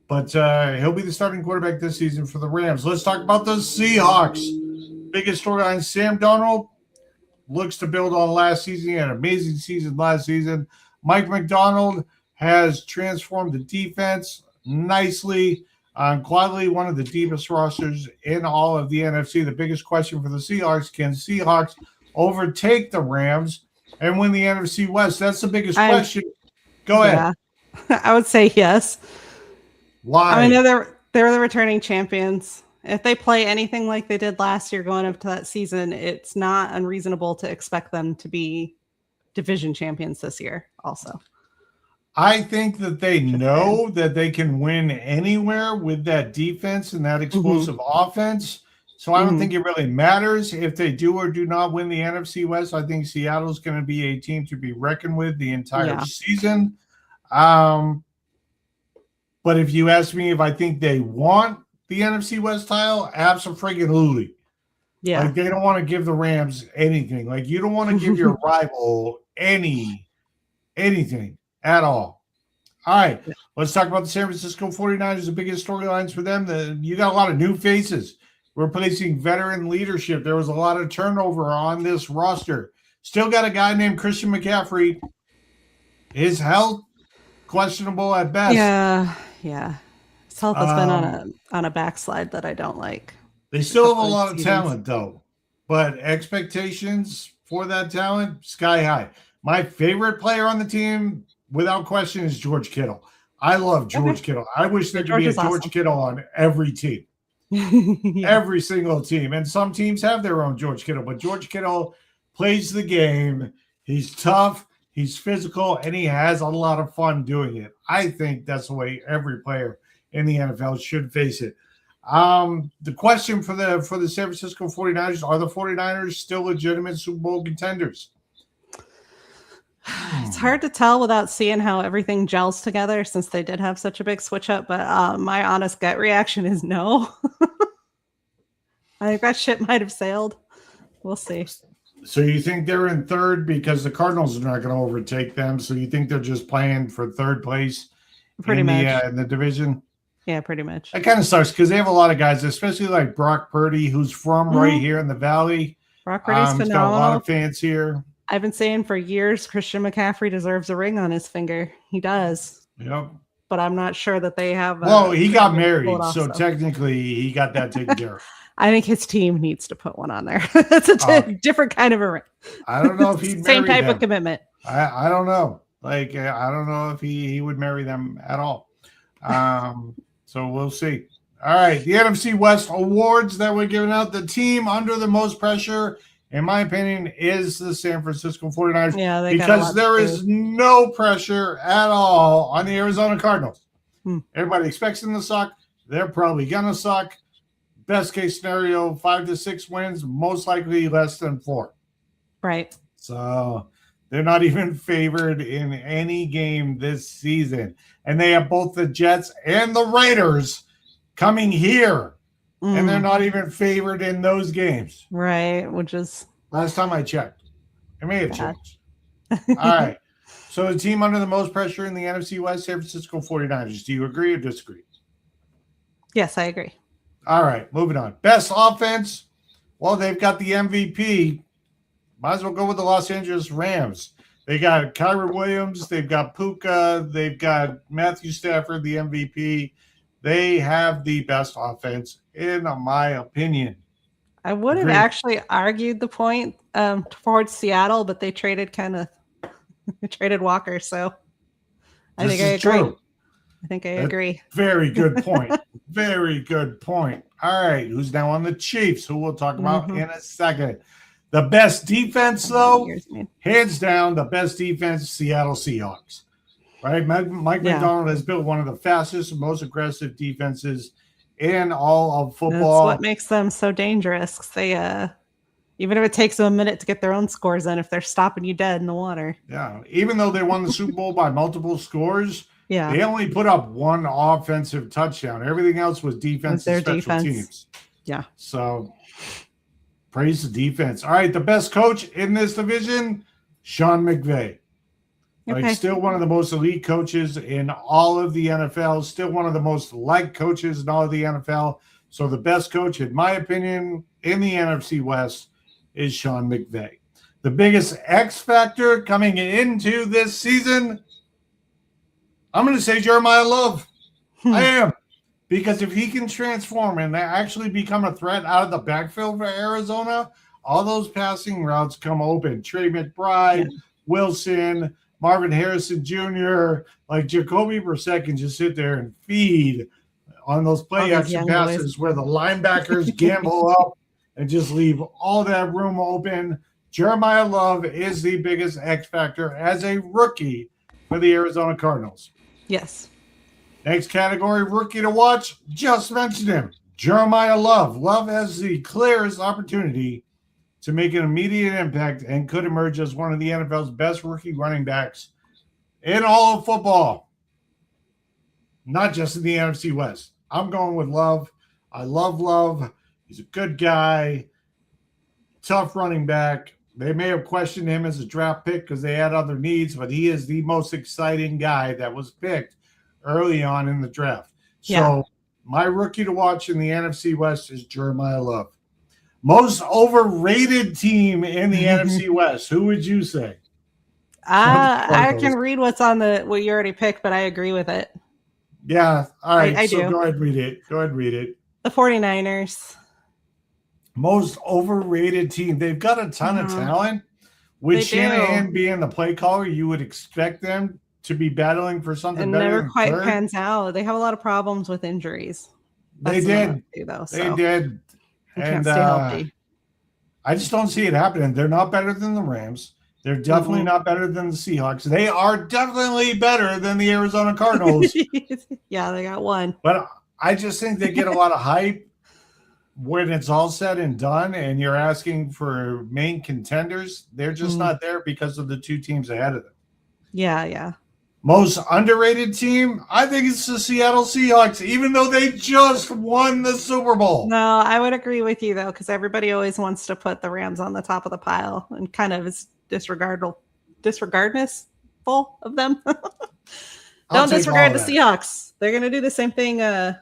but he'll be the starting quarterback this season for the Rams. Let's talk about the Seahawks. Biggest storyline, Sam Darnold looks to build on last season. He had an amazing season last season. Mike McDonald has transformed the defense nicely. Quietly, one of the deepest rosters in all of the NFC. The biggest question for the Seahawks, can Seahawks overtake the Rams and win the NFC West? That's the biggest question. Go ahead. I would say yes. Why? I mean, they're the returning champions. If they play anything like they did last year going up to that season, it's not unreasonable to expect them to be division champions this year also. I think that they know that they can win anywhere with that defense and that explosive offense. So I don't think it really matters if they do or do not win the NFC West. I think Seattle's going to be a team to be reckoned with the entire season. But if you ask me if I think they want the NFC West title, absolutely. Yeah. Like, they don't want to give the Rams anything. Like, you don't want to give your rival anything at all. All right, let's talk about the San Francisco 49ers, the biggest storylines for them. You got a lot of new faces replacing veteran leadership. There was a lot of turnover on this roster. Still got a guy named Christian McCaffrey. His health, questionable at best. Yeah. His health has been on a backslide that I don't like. They still have a lot of talent, though. But expectations for that talent, sky high. My favorite player on the team, without question, is George Kittle. I love George Kittle. I wish there could be a George Kittle on every team. Every single team. And some teams have their own George Kittle, but George Kittle plays the game. He's tough, he's physical, and he has a lot of fun doing it. I think that's the way every player in the NFL should face it. The question for the San Francisco 49ers, are the 49ers still legitimate Super Bowl contenders? It's hard to tell without seeing how everything gels together, since they did have such a big switch up, but my honest gut reaction is no. I think that ship might have sailed. We'll see. So you think they're in third because the Cardinals are not going to overtake them, so you think they're just playing for third place pretty much in the division? Yeah, pretty much. That kind of sucks because they have a lot of guys, especially like Brock Purdy, who's from right here in the Valley. Brock Purdy's phenomenal. He's got a lot of fans here. I've been saying for years Christian McCaffrey deserves a ring on his finger. He does. Yep. But I'm not sure that they have. Well, he got married, so technically he got that taken care of. I think his team needs to put one on there. That's a different kind of a ring. I don't know if he'd same type of commitment. I don't know. Like, I don't know if he would marry them at all. So we'll see. All right, the NFC West awards that we're giving out. The team under the most pressure, in my opinion, is the San Francisco 49ers. Yeah, because there is no pressure at all on the Arizona Cardinals. Everybody expects them to suck. They're probably going to suck. Best case scenario, 5 to 6 wins, most likely less than 4. Right. So they're not even favored in any game this season. And they have both the Jets and the Raiders coming here. And they're not even favored in those games. Right, which is... Last time I checked. It may have changed. All right. So the team under the most pressure in the NFC West, San Francisco 49ers. Do you agree or disagree? Yes, I agree. All right, moving on. Best offense. Well, they've got the MVP. Might as well go with the Los Angeles Rams. They got Kyren Williams. They've got Puka. They've got Matthew Stafford, the MVP. They have the best offense, in my opinion. I would have actually argued the point towards Seattle, but they traded traded Walker. So I think I agree. I think I agree. Very good point. Very good point. All right. Who's now on the Chiefs, who we'll talk about in a second. The best defense, though, hands down, the best defense, Seattle Seahawks. Right? Mike McDonald has built one of the fastest and most aggressive defenses in all of football. That's what makes them so dangerous. They, even if it takes them a minute to get their own scores in, if they're stopping you dead in the water. Yeah. Even though they won the Super Bowl by multiple scores, yeah, they only put up one offensive touchdown. Everything else was defense and special teams. Yeah. So praise the defense. All right. The best coach in this division, Sean McVay. Like, still one of the most elite coaches in all of the NFL, still one of the most liked coaches in all of the NFL. So the best coach, in my opinion, in the NFC West is Sean McVay. The biggest X factor coming into this season, I'm going to say Jeremiah Love. I am. Because if he can transform and actually become a threat out of the backfield for Arizona, all those passing routes come open. Trey McBride, Wilson, Marvin Harrison Jr., like Jacoby Brissett can just sit there and feed on those play action passes where the linebackers gamble up and just leave all that room open. Jeremiah Love is the biggest X factor as a rookie for the Arizona Cardinals. Yes. Next category, rookie to watch, just mentioned him, Jeremiah Love. Love has the clearest opportunity to make an immediate impact and could emerge as one of the NFL's best rookie running backs in all of football, not just in the NFC West. I'm going with Love. I love Love. He's a good guy. tough running back. They may have questioned him as a draft pick because they had other needs, but he is the most exciting guy that was picked early on in the draft. So my rookie to watch in the NFC West is Jeremiah Love. Most overrated team in the NFC West. Who would you say? I can read what's on what you already picked, but I agree with it. Yeah. All right. I do. Go ahead and read it. The 49ers. Most overrated team. They've got a ton of talent. With Shanahan being the play caller, you would expect them to be battling for something and better. Never quite pans out. They have a lot of problems with injuries. They did. And stay healthy. I just don't see it happening. They're not better than the Rams. They're definitely not better than the Seahawks. They are definitely better than the Arizona Cardinals. Yeah, they got one. But I just think they get a lot of hype when it's all said and done and you're asking for main contenders. They're just not there because of the two teams ahead of them. Yeah. Most underrated team, I think it's the Seattle Seahawks, even though they just won the Super Bowl. No, I would agree with you, though, because everybody always wants to put the Rams on the top of the pile and kind of is disregardness full of them. Don't disregard the Seahawks. They're going to do the same thing. They're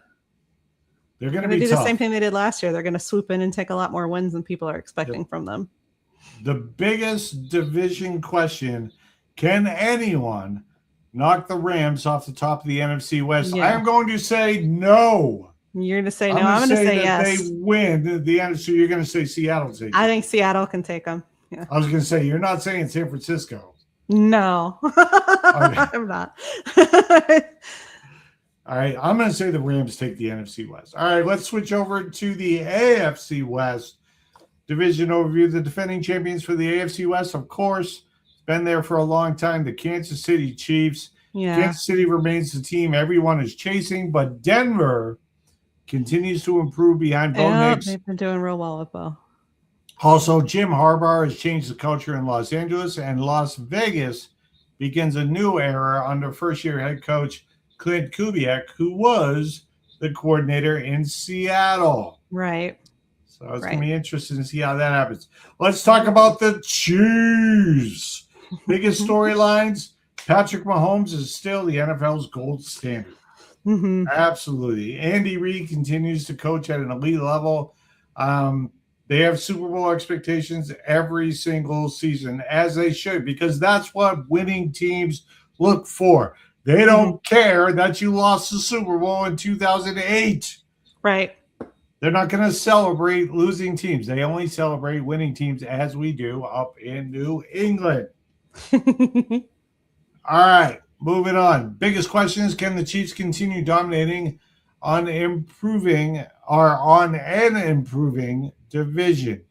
going to do the same thing they did last year. They're going to swoop in and take a lot more wins than people are expecting from them. The biggest division question, can anyone knock the Rams off the top of the NFC West? I am going to say no. You're going to say no. I'm going to say yes. They win the NFC. You're going to say Seattle takes I think Seattle can take them. Yeah. I was going to say, you're not saying San Francisco. No. I'm not. All right. I'm going to say the Rams take the NFC West. All right. Let's switch over to the AFC West division overview. The defending champions for the AFC West, of course, been there for a long time. The Kansas City Chiefs. Yeah. Kansas City remains the team everyone is chasing, but Denver continues to improve behind Bo Nix. They've been doing real well with Bo. Also, Jim Harbaugh has changed the culture in Los Angeles, and Las Vegas begins a new era under first-year head coach Clint Kubiak, who was the coordinator in Seattle. Right. So it's going to be interesting to see how that happens. Let's talk about the Chiefs. Biggest storylines, Patrick Mahomes is still the NFL's gold standard. Mm-hmm. Absolutely. Andy Reid continues to coach at an elite level. They have Super Bowl expectations every single season, as they should, because that's what winning teams look for. They don't care that you lost the Super Bowl in 2008. Right. They're not going to celebrate losing teams. They only celebrate winning teams, as we do up in New England. All right, moving on. Biggest question is, can the Chiefs continue dominating on an improving division?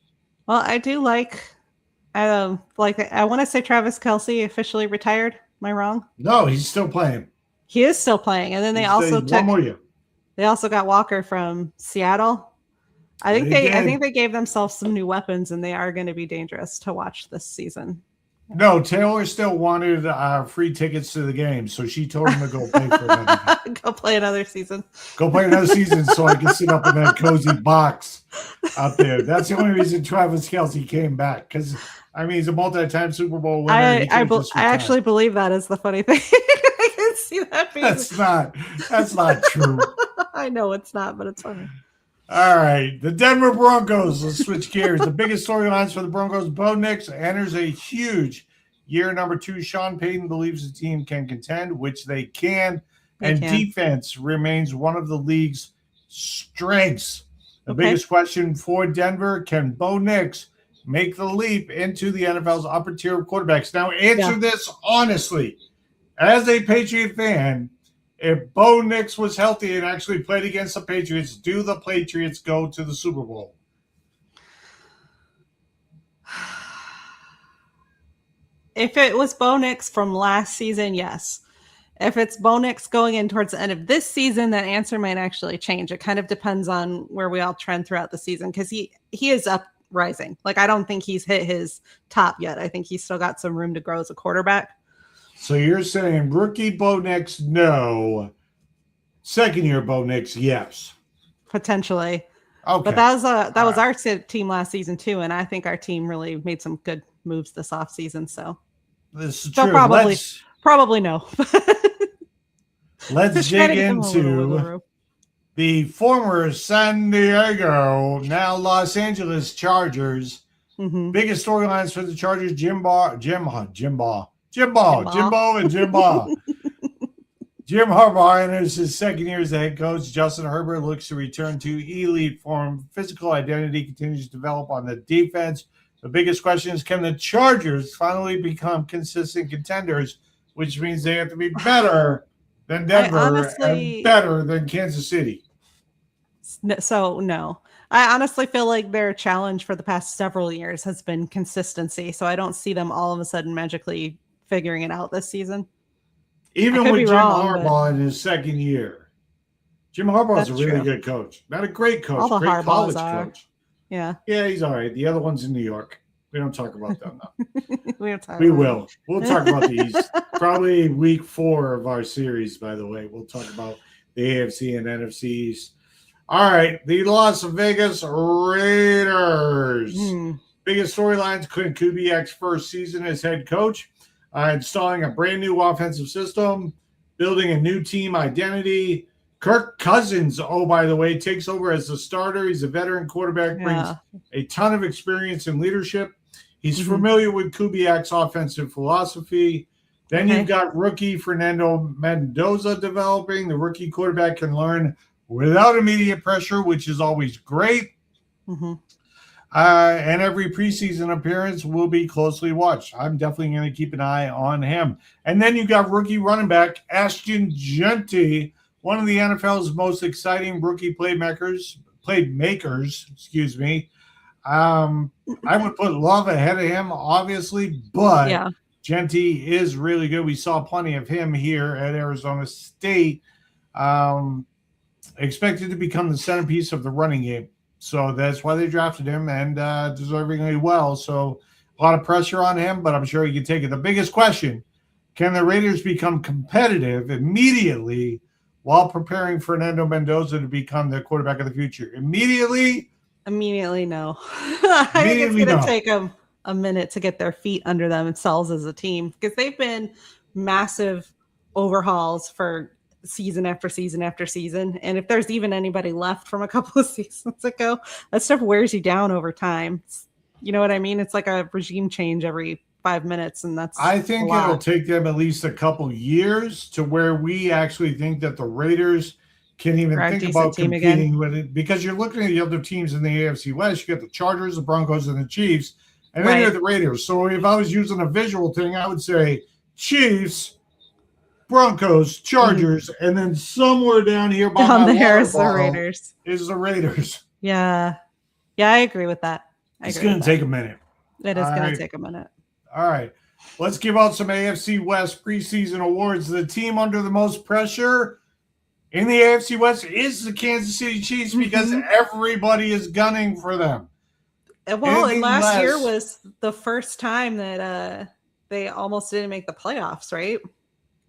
Well, I do I want to say Travis Kelsey officially retired. Am I wrong? No, he's still playing. He is still playing. And then they also got Walker from Seattle. I think they gave themselves some new weapons, and they are going to be dangerous to watch this season. No, Taylor still wanted free tickets to the game, so she told him to go play for another Go play another season. Go play another season so I can sit up in that cozy box out there. That's the only reason Travis Kelsey came back, because he's a multi-time Super Bowl winner. I actually believe that is the funny thing. I can see that. That's not true. I know it's not, but it's funny. All right, the Denver Broncos. Let's switch gears. The biggest storylines for the Broncos: Bo Nix enters a huge year number 2. Sean Payton believes the team can contend, which they can. Defense remains one of the league's strengths. The biggest question for Denver: can Bo Nix make the leap into the NFL's upper tier of quarterbacks? Now, answer this honestly. As a Patriot fan, if Bo Nix was healthy and actually played against the Patriots, do the Patriots go to the Super Bowl? If it was Bo Nix from last season, yes. If it's Bo Nix going in towards the end of this season, that answer might actually change. It kind of depends on where we all trend throughout the season, because he is rising. I don't think he's hit his top yet. I think he's still got some room to grow as a quarterback. So you're saying rookie Bo Nix, no. Second year Bo Nix, yes. Potentially. Okay. But that was our team last season too, and I think our team really made some good moves this offseason. So this is true. Probably no. Let's dig into the former San Diego, now Los Angeles Chargers. Biggest storylines for the Chargers: Jimbo and Jimbo. Jim Harbaugh enters his second year as the head coach. Justin Herbert looks to return to elite form. Physical identity continues to develop on the defense. The biggest question is, can the Chargers finally become consistent contenders, which means they have to be better than Denver and better than Kansas City? So, no. I honestly feel like their challenge for the past several years has been consistency. So I don't see them all of a sudden magically figuring it out this season. Even with Jim Harbaugh in his second year. Jim Harbaugh is a really good coach. Not a great coach, all the great Harbaughs college coach. Yeah. Yeah, he's all right. The other one's in New York. We don't talk about them now. we will. We'll talk about these. Probably week 4 of our series, by the way. We'll talk about the AFC and NFCs. All right. The Las Vegas Raiders. Biggest storylines: Clint Kubiak's first season as head coach. Installing a brand new offensive system, building a new team identity. Kirk Cousins, oh, by the way, takes over as the starter. He's a veteran quarterback, brings a ton of experience and leadership. He's familiar with Kubiak's offensive philosophy. Then you've got rookie Fernando Mendoza developing. The rookie quarterback can learn without immediate pressure, which is always great. And every preseason appearance will be closely watched. I'm definitely going to keep an eye on him. And then you got rookie running back Ashton Jeanty, one of the NFL's most exciting rookie playmakers. Excuse me. I would put Love ahead of him, obviously, but Jeanty is really good. We saw plenty of him here at Arizona State. Expected to become the centerpiece of the running game. So that's why they drafted him, and deservingly well. So a lot of pressure on him, but I'm sure he can take it. The biggest question: can the Raiders become competitive immediately while preparing Fernando Mendoza to become the quarterback of the future? Immediately, no. I think it's going to take them a minute to get their feet under themselves as a team, because they've been massive overhauls for season after season after season. And if there's even anybody left from a couple of seasons ago, that stuff wears you down over time. You know what I mean? It's like a regime change every 5 minutes, and I think it'll take them at least a couple years to where we actually think that the Raiders can even think about competing with it, because you're looking at the other teams in the AFC West. You got the Chargers, the Broncos, and the Chiefs, and then you have the Raiders. So if I was using a visual thing, I would say Chiefs, Broncos, Chargers, and then somewhere down here down there is the Raiders. Yeah, I agree with that. It's going to take a minute. It is going to take a minute. All right, let's give out some AFC West preseason awards. The team under the most pressure in the AFC West is the Kansas City Chiefs, because everybody is gunning for them. Well, and last year was the first time that they almost didn't make the playoffs, right?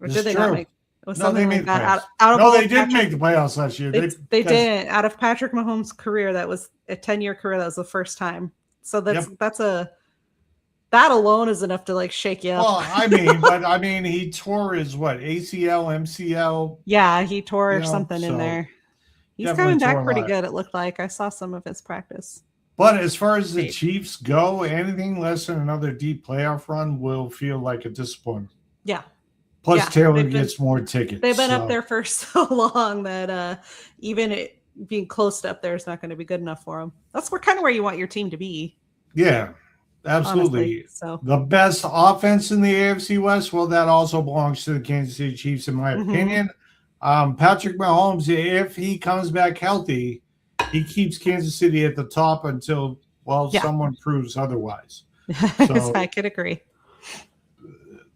Or did they not make? It was something like that. They didn't make the playoffs last year. They didn't. Out of Patrick Mahomes' career, that was a 10-year career. That was the first time. So that alone is enough to shake you up. Well, he tore his ACL, MCL. Yeah, he tore something in there. He's coming back pretty good. It looked like I saw some of his practice. But as far as the Chiefs go, anything less than another deep playoff run will feel like a disappointment. Yeah. Plus, Taylor gets more tickets. They've been up there for so long that even being close to up there is not going to be good enough for them. That's kind of where you want your team to be. Yeah, absolutely. So the best offense in the AFC West, well, that also belongs to the Kansas City Chiefs, in my opinion. Patrick Mahomes, if he comes back healthy, he keeps Kansas City at the top until someone proves otherwise. So, I could agree.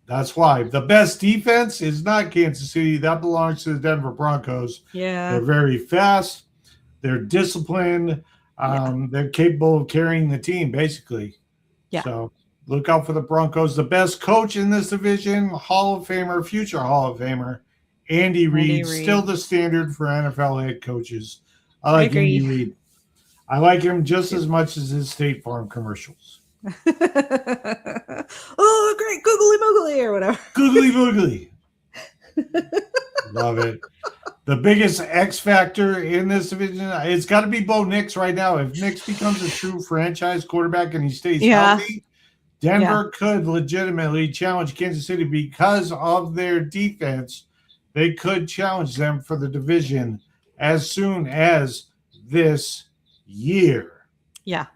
That's why the best defense is not Kansas City. That belongs to the Denver Broncos. Yeah. They're very fast. They're disciplined. They're capable of carrying the team, basically. Yeah. So look out for the Broncos. The best coach in this division, Hall of Famer, future Hall of Famer, Andy Reid. Still the standard for NFL head coaches. I like Andy Reid. I like him just as much as his State Farm commercials. Oh, great googly moogly or whatever. Googly moogly. Love it. The biggest X factor in this division, it's got to be Bo Nix right now. If Nix becomes a true franchise quarterback and he stays healthy, Denver could legitimately challenge Kansas City because of their defense. They could challenge them for the division as soon as this year. Yeah.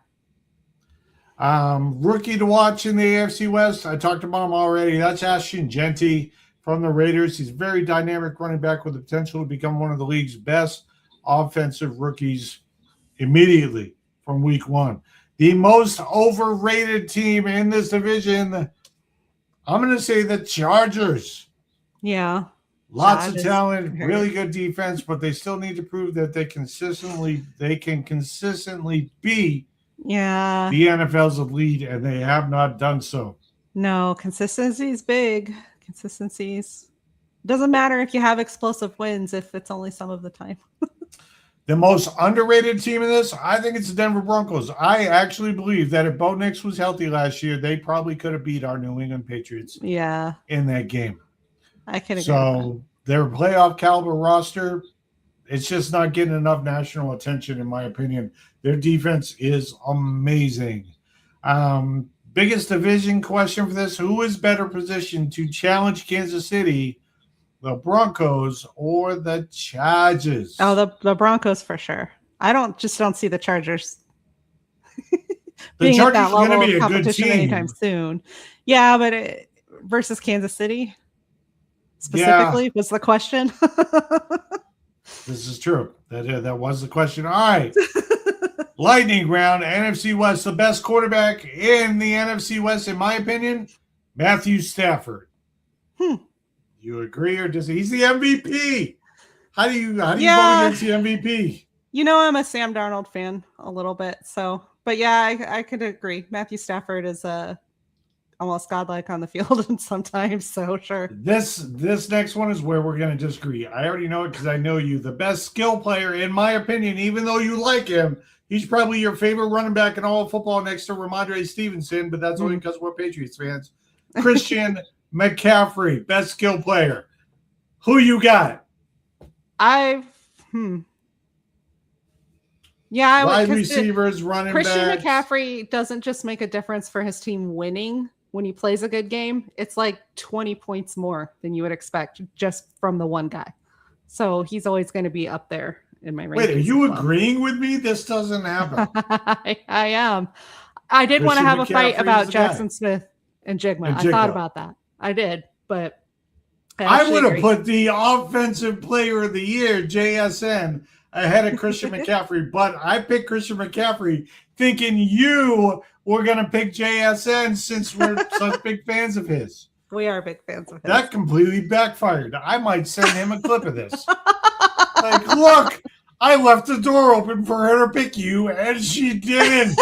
Rookie to watch in the AFC West, I talked about him already. That's Ashton Genty from the Raiders. He's a very dynamic running back with the potential to become one of the league's best offensive rookies immediately from week one. The most overrated team in this division, I'm going to say the Chargers. Yeah. Lots of talent, really good defense, but they still need to prove that they can consistently be the NFL's elite, and they have not done so. No, consistency is big. Consistencies. Doesn't matter if you have explosive wins if it's only some of the time. The most underrated team in this, I think it's the Denver Broncos. I actually believe that if Bo Nix was healthy last year, they probably could have beat our New England Patriots in that game. I can agree. So their playoff caliber roster, it's just not getting enough national attention, in my opinion. Their defense is amazing. Biggest division question for this, who is better positioned to challenge Kansas City, the Broncos or the Chargers? Oh, the Broncos for sure. I don't see the Chargers the Chargers are going to be a good team anytime soon. Yeah, but versus Kansas City specifically was the question. This is true. That was the question. All right. Lightning round, NFC West. The best quarterback in the NFC West, in my opinion, Matthew Stafford. You agree or disagree? He's the MVP. How do you vote against the MVP? You know, I'm a Sam Darnold fan a little bit. So, but yeah, I could agree. Matthew Stafford is almost godlike on the field sometimes. So sure. This next one is where we're going to disagree. I already know it because I know you. The best skill player, in my opinion, even though you like him, he's probably your favorite running back in all of football next to Ramondre Stevenson, but that's only because we're Patriots fans. Christian McCaffrey, best skill player. Who you got? Wide receivers, running backs. Christian McCaffrey doesn't just make a difference for his team winning when he plays a good game. It's like 20 points more than you would expect just from the one guy. So he's always going to be up there in my rankings. Wait, are you agreeing with me? This doesn't happen. I am. I did want to have a fight about Jackson Smith and Jigma. I thought about that. I did, but I would have put the offensive player of the year, JSN, ahead of Christian McCaffrey, but I picked Christian McCaffrey thinking you were going to pick JSN since we're such big fans of his. We are big fans of his. That completely backfired. I might send him a clip of this. Like, look, I left the door open for her to pick you, and she didn't.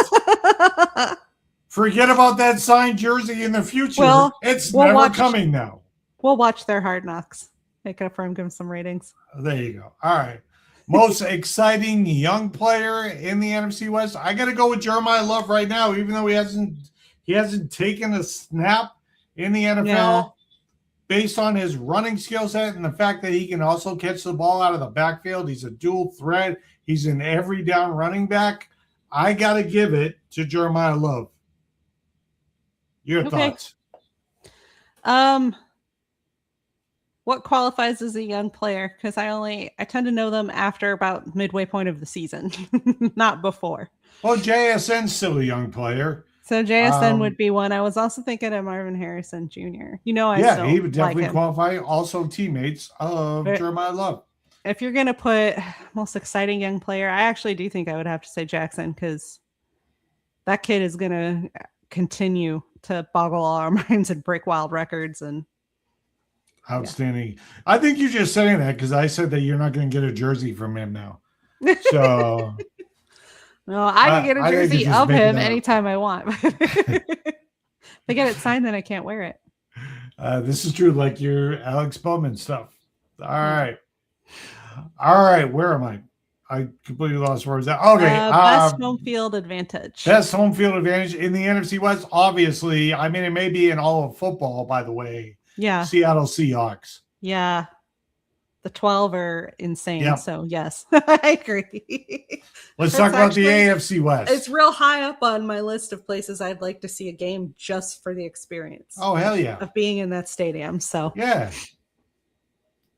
Forget about that signed jersey in the future. It's never coming now. We'll watch their Hard Knocks. Make it up for him, give him some ratings. There you go. All right. Most exciting young player in the NFC West. I got to go with Jeremiah Love right now, even though he hasn't taken a snap in the NFL. Yeah. Based on his running skill set and the fact that he can also catch the ball out of the backfield. He's a dual threat. He's an every down running back. I got to give it to Jeremiah Love. Your thoughts? What qualifies as a young player? Because I tend to know them after about midway point of the season, not before. Well, JSN's still a young player. So JSN would be one. I was also thinking of Marvin Harrison Jr. He would definitely qualify. Also teammates of Jeremiah Love. If you're going to put most exciting young player, I actually do think I would have to say Jackson, because that kid is going to continue to boggle all our minds and break wild records. And outstanding. Yeah. I think you're just saying that because I said that you're not going to get a jersey from him now. So no, I can get a jersey of him anytime I want. If I get it signed, then I can't wear it. This is true, like your Alex Bowman stuff. All right. Where am I? I completely lost where was that. Okay. Best home field advantage. Best home field advantage in the NFC West, obviously. I mean, it may be in all of football, by the way. Yeah. Seattle Seahawks. Yeah. The 12 are insane. Yep. So, yes, I agree. Let's talk about the AFC West. It's real high up on my list of places I'd like to see a game just for the experience. Oh, hell yeah. Of being in that stadium. So, yeah.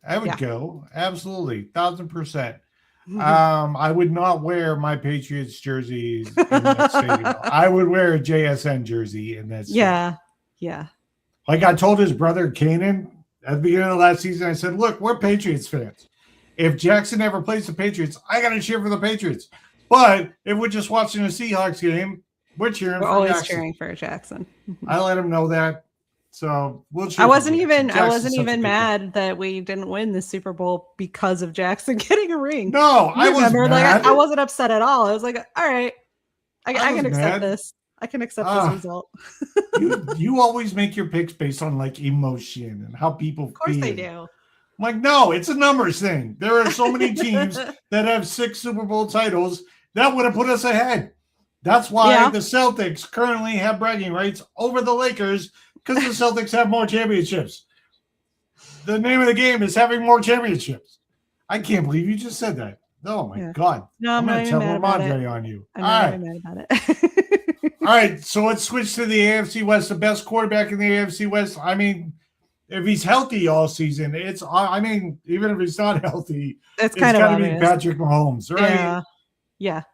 I would go. Absolutely. 1,000%. I would not wear my Patriots jerseys in that stadium. I would wear a JSN jersey in that stadium. Yeah. Like I told his brother, Kanan, at the beginning of last season, I said, look, we're Patriots fans. If Jackson ever plays the Patriots, I got to cheer for the Patriots. But if we're just watching a Seahawks game, we're cheering for Jackson. We're always cheering for Jackson. I let him know that. So we'll cheer. I wasn't even mad that we didn't win the Super Bowl because of Jackson getting a ring. No, I was mad. Like I wasn't upset at all. I was like, all right, I can accept this. I can accept this result. you always make your picks based on like emotion and how people feel. Of course they do. I'm like, no, it's a numbers thing. There are so many teams that have 6 Super Bowl titles that would have put us ahead. That's why the Celtics currently have bragging rights over the Lakers, because the Celtics have more championships. The name of the game is having more championships. I can't believe you just said that. Oh my God. No, I'm going to tell Ramondre on you. I'm not mad about it. All right, so let's switch to the AFC West. The best quarterback in the AFC West. I mean, if he's healthy all season, even if he's not healthy, it's got to be Patrick Mahomes, right? Yeah.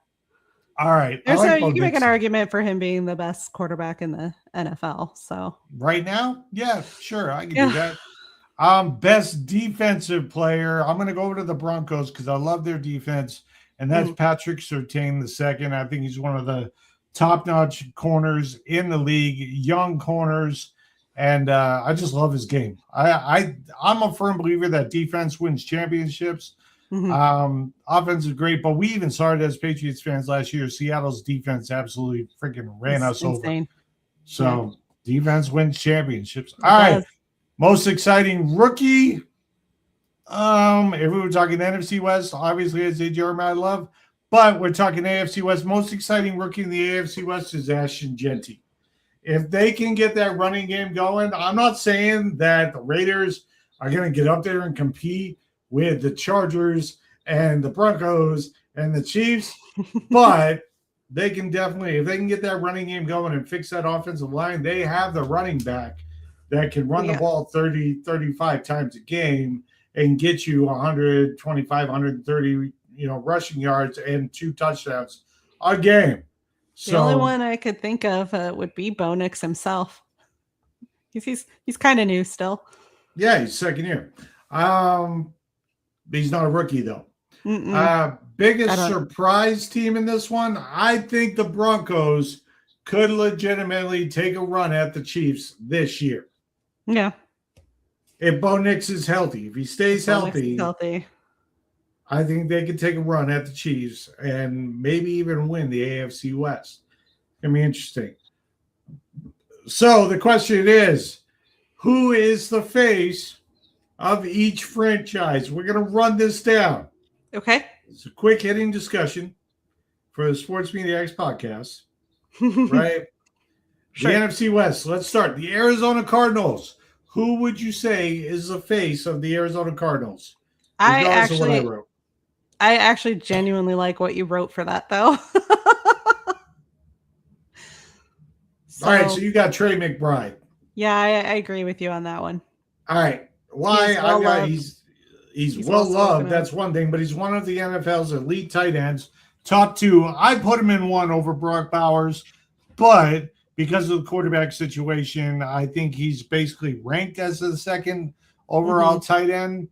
All right. You can make an argument for him being the best quarterback in the NFL. So right now, yeah, sure, I can do that. Best defensive player. I'm going to go over to the Broncos because I love their defense, and that's Patrick Surtain II. I think he's one of the top-notch corners in the league, young corners, and I just love his game. I'm a firm believer that defense wins championships. Offense is great, but we even started as Patriots fans last year. Seattle's defense absolutely freaking ran us over. So defense wins championships. All right. Most exciting rookie. If we were talking NFC West, obviously it's Jeremiah Love, but we're talking AFC West. Most exciting rookie in the AFC West is Ashton Genty. If they can get that running game going, I'm not saying that the Raiders are going to get up there and compete with the Chargers and the Broncos and the Chiefs, but they can definitely, if they can get that running game going and fix that offensive line, they have the running back that can run the ball 30, 35 times a game and get you 125, 130, rushing yards and 2 touchdowns a game. The only one I could think of would be Bo Nix himself. He's kind of new still. Yeah, he's second year. He's not a rookie, though. Biggest surprise team in this one, I think the Broncos could legitimately take a run at the Chiefs this year. Yeah. If Bo Nix is healthy, if he stays healthy, I think they could take a run at the Chiefs and maybe even win the AFC West. It's going to be interesting. So the question is, who is the face of each franchise? We're going to run this down. Okay. It's a quick hitting discussion for the Sports Media X podcast, right? Sure. The NFC West. Let's start. The Arizona Cardinals. Who would you say is the face of the Arizona Cardinals? I actually genuinely like what you wrote for that, though. All right, so you got Trey McBride. Yeah, I agree with you on that one. All right. Why? He's well loved. That's one thing, but he's one of the NFL's elite tight ends. Top 2. I put him in 1 over Brock Bowers, but because of the quarterback situation, I think he's basically ranked as the second overall tight end,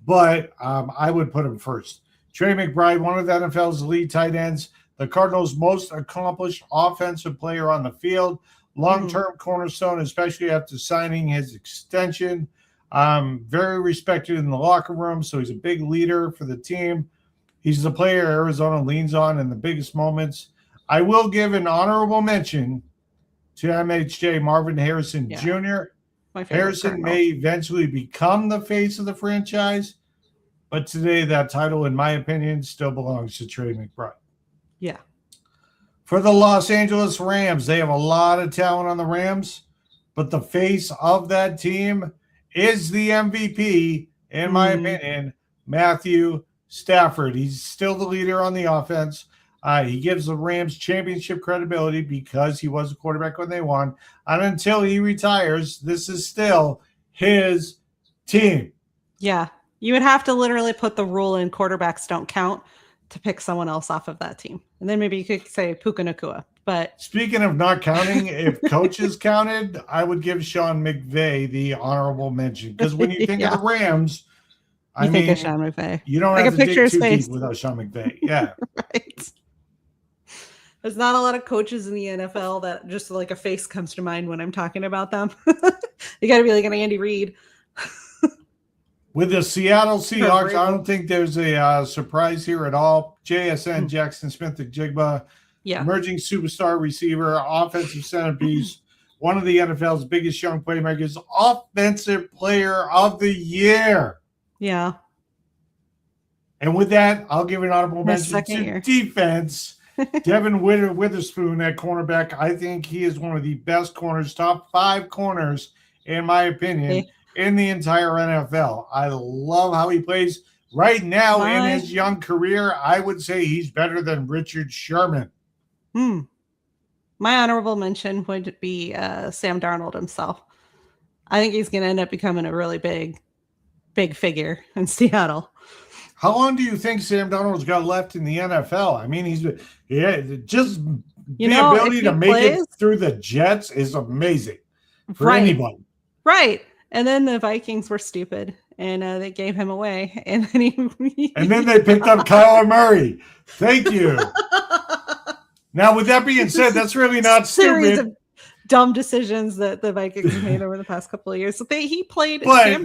but I would put him first. Trey McBride, one of the NFL's elite tight ends, the Cardinals' most accomplished offensive player on the field, long-term cornerstone, especially after signing his extension. Very respected in the locker room, so he's a big leader for the team. He's the player Arizona leans on in the biggest moments. I will give an honorable mention to MHJ Marvin Harrison Jr. Harrison may eventually become the face of the franchise, But today, that title, in my opinion, still belongs to Trey McBride. Yeah. For the Los Angeles Rams, they have a lot of talent on the Rams, but the face of that team is the MVP, in my opinion, Matthew Stafford. He's still the leader on the offense. He gives the Rams championship credibility because he was a quarterback when they won. And until he retires, this is still his team. Yeah. You would have to literally put the rule in quarterbacks don't count to pick someone else off of that team. And then maybe you could say Puka Nacua. But speaking of not counting, if coaches counted, I would give Sean McVay the honorable mention. Because when you think of the Rams, I think of Sean McVay. You don't have to dig too deep without Sean McVay. Yeah. Right. There's not a lot of coaches in the NFL that just like a face comes to mind when I'm talking about them. You got to be like an Andy Reid. With the Seattle Seahawks, I don't think there's a surprise here at all. JSN, Jackson Smith-Njigba, emerging superstar receiver, offensive centerpiece, one of the NFL's biggest young playmakers, offensive player of the year. Yeah. And with that, I'll give an honorable mention to defense. Devin Witherspoon at cornerback. I think he is one of the best corners, top 5 corners, in my opinion, in the entire NFL. I love how he plays right now in his young career. I would say he's better than Richard Sherman. My honorable mention would be Sam Darnold himself. I think he's going to end up becoming a really big figure in Seattle. How long do you think Sam Darnold's got left in the NFL? I mean, just the ability to make it through the Jets is amazing for anybody. Right. And then the Vikings were stupid and they gave him away. And then then they picked up Kyler Murray. Thank you. Now, with that being said, that's really not stupid. Of dumb decisions that the Vikings made over the past couple of years. So Sam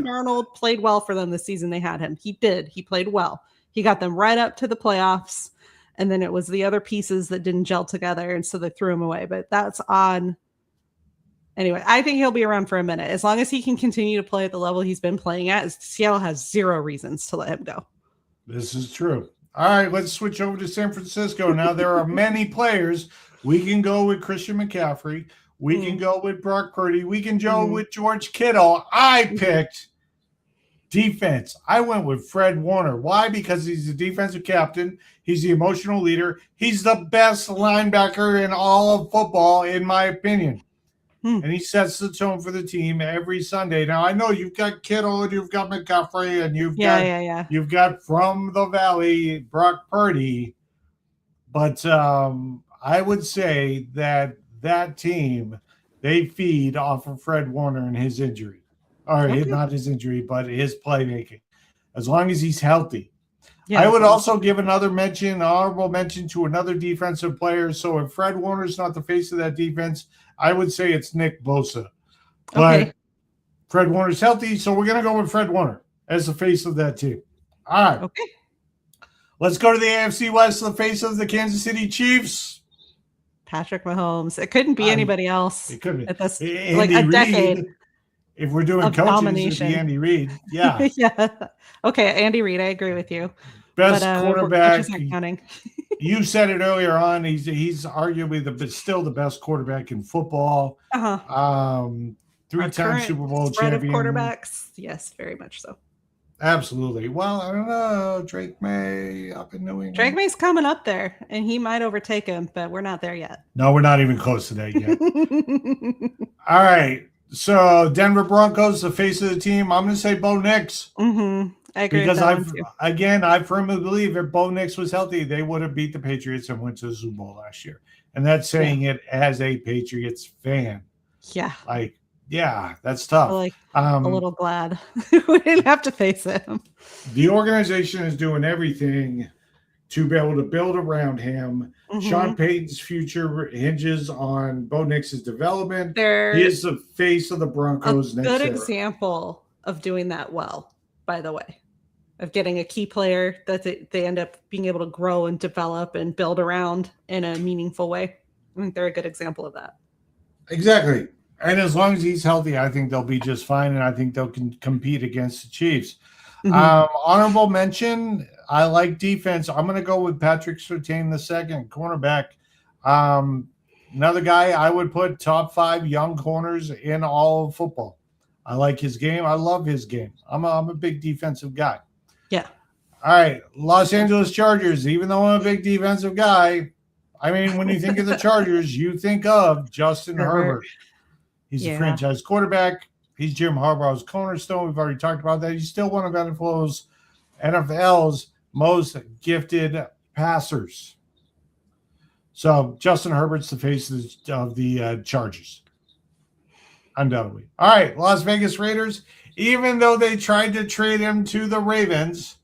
Darnold played well for them this season. They had him. He did. He played well. He got them right up to the playoffs. And then it was the other pieces that didn't gel together. And so they threw him away. But that's on. Anyway, I think he'll be around for a minute. As long as he can continue to play at the level he's been playing at, Seattle has 0 reasons to let him go. This is true. All right, let's switch over to San Francisco. Now, there are many players. We can go with Christian McCaffrey. We can go with Brock Purdy. We can go with George Kittle. I picked defense. I went with Fred Warner. Why? Because he's the defensive captain. He's the emotional leader. He's the best linebacker in all of football, in my opinion. And he sets the tone for the team every Sunday. Now, I know you've got Kittle and you've got McCaffrey and you've got from the Valley, Brock Purdy. But I would say that team, they feed off of Fred Warner and his injury. Or not his injury, but his playmaking. As long as he's healthy. Yeah, I would also give honorable mention to another defensive player. So if Fred Warner's not the face of that defense, I would say it's Nick Bosa. But Fred Warner's healthy, so we're going to go with Fred Warner as the face of that team. All right. Okay. Let's go to the AFC West, the face of the Kansas City Chiefs. Patrick Mahomes. It couldn't be anybody else. It could be. At this, like a decade. If we're doing coaches, it'd be Andy Reid. Yeah. Yeah. Okay, Andy Reid, I agree with you. Best quarterback. You said it earlier on. He's arguably still the best quarterback in football. 3-time Super Bowl champion. Of quarterbacks, yes, very much so. Absolutely. Well, I don't know. Drake May up in New England. Drake May's coming up there, and he might overtake him, but we're not there yet. No, we're not even close to that yet. All right. So Denver Broncos, the face of the team. I'm going to say Bo Nix. I agree. Because I firmly believe if Bo Nix was healthy, they would have beat the Patriots and went to the Super Bowl last year. And that's saying it as a Patriots fan. Yeah. That's tough. I'm a little glad we didn't have to face him. The organization is doing everything to be able to build around him. Sean Payton's future hinges on Bo Nix's development. He is the face of the Broncos next year. A good example of doing that well, by the way, of getting a key player that they end up being able to grow and develop and build around in a meaningful way. I think they're a good example of that. Exactly. And as long as he's healthy, I think they'll be just fine, and I think they'll compete against the Chiefs. Honorable mention, I like defense. I'm going to go with Patrick Surtain II, cornerback. Another guy I would put top 5 young corners in all of football. I like his game. I love his game. I'm a big defensive guy. Yeah. All right, Los Angeles Chargers. Even though I'm a big defensive guy, I mean, when you think of the Chargers, you think of Justin Herbert. He's a franchise quarterback. He's Jim Harbaugh's cornerstone. We've already talked about that. He's still one of NFL's most gifted passers. So Justin Herbert's the face of the Chargers. Undoubtedly. All right, Las Vegas Raiders. Even though they tried to trade him to the Ravens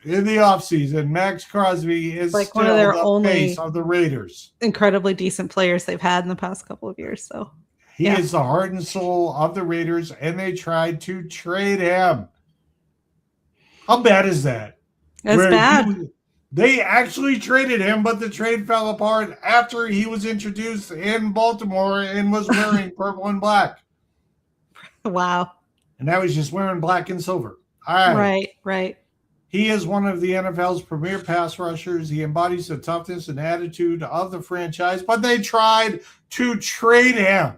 in the offseason, Max Crosby is like still one of their only face of the Raiders. Incredibly decent players they've had in the past couple of years. So he is the heart and soul of the Raiders, and they tried to trade him. How bad is that? It's bad. They actually traded him, but the trade fell apart after he was introduced in Baltimore and was wearing purple and black. Wow. And now he's just wearing black and silver. All right. Right. He is one of the NFL's premier pass rushers. He embodies the toughness and attitude of the franchise, but they tried to trade him.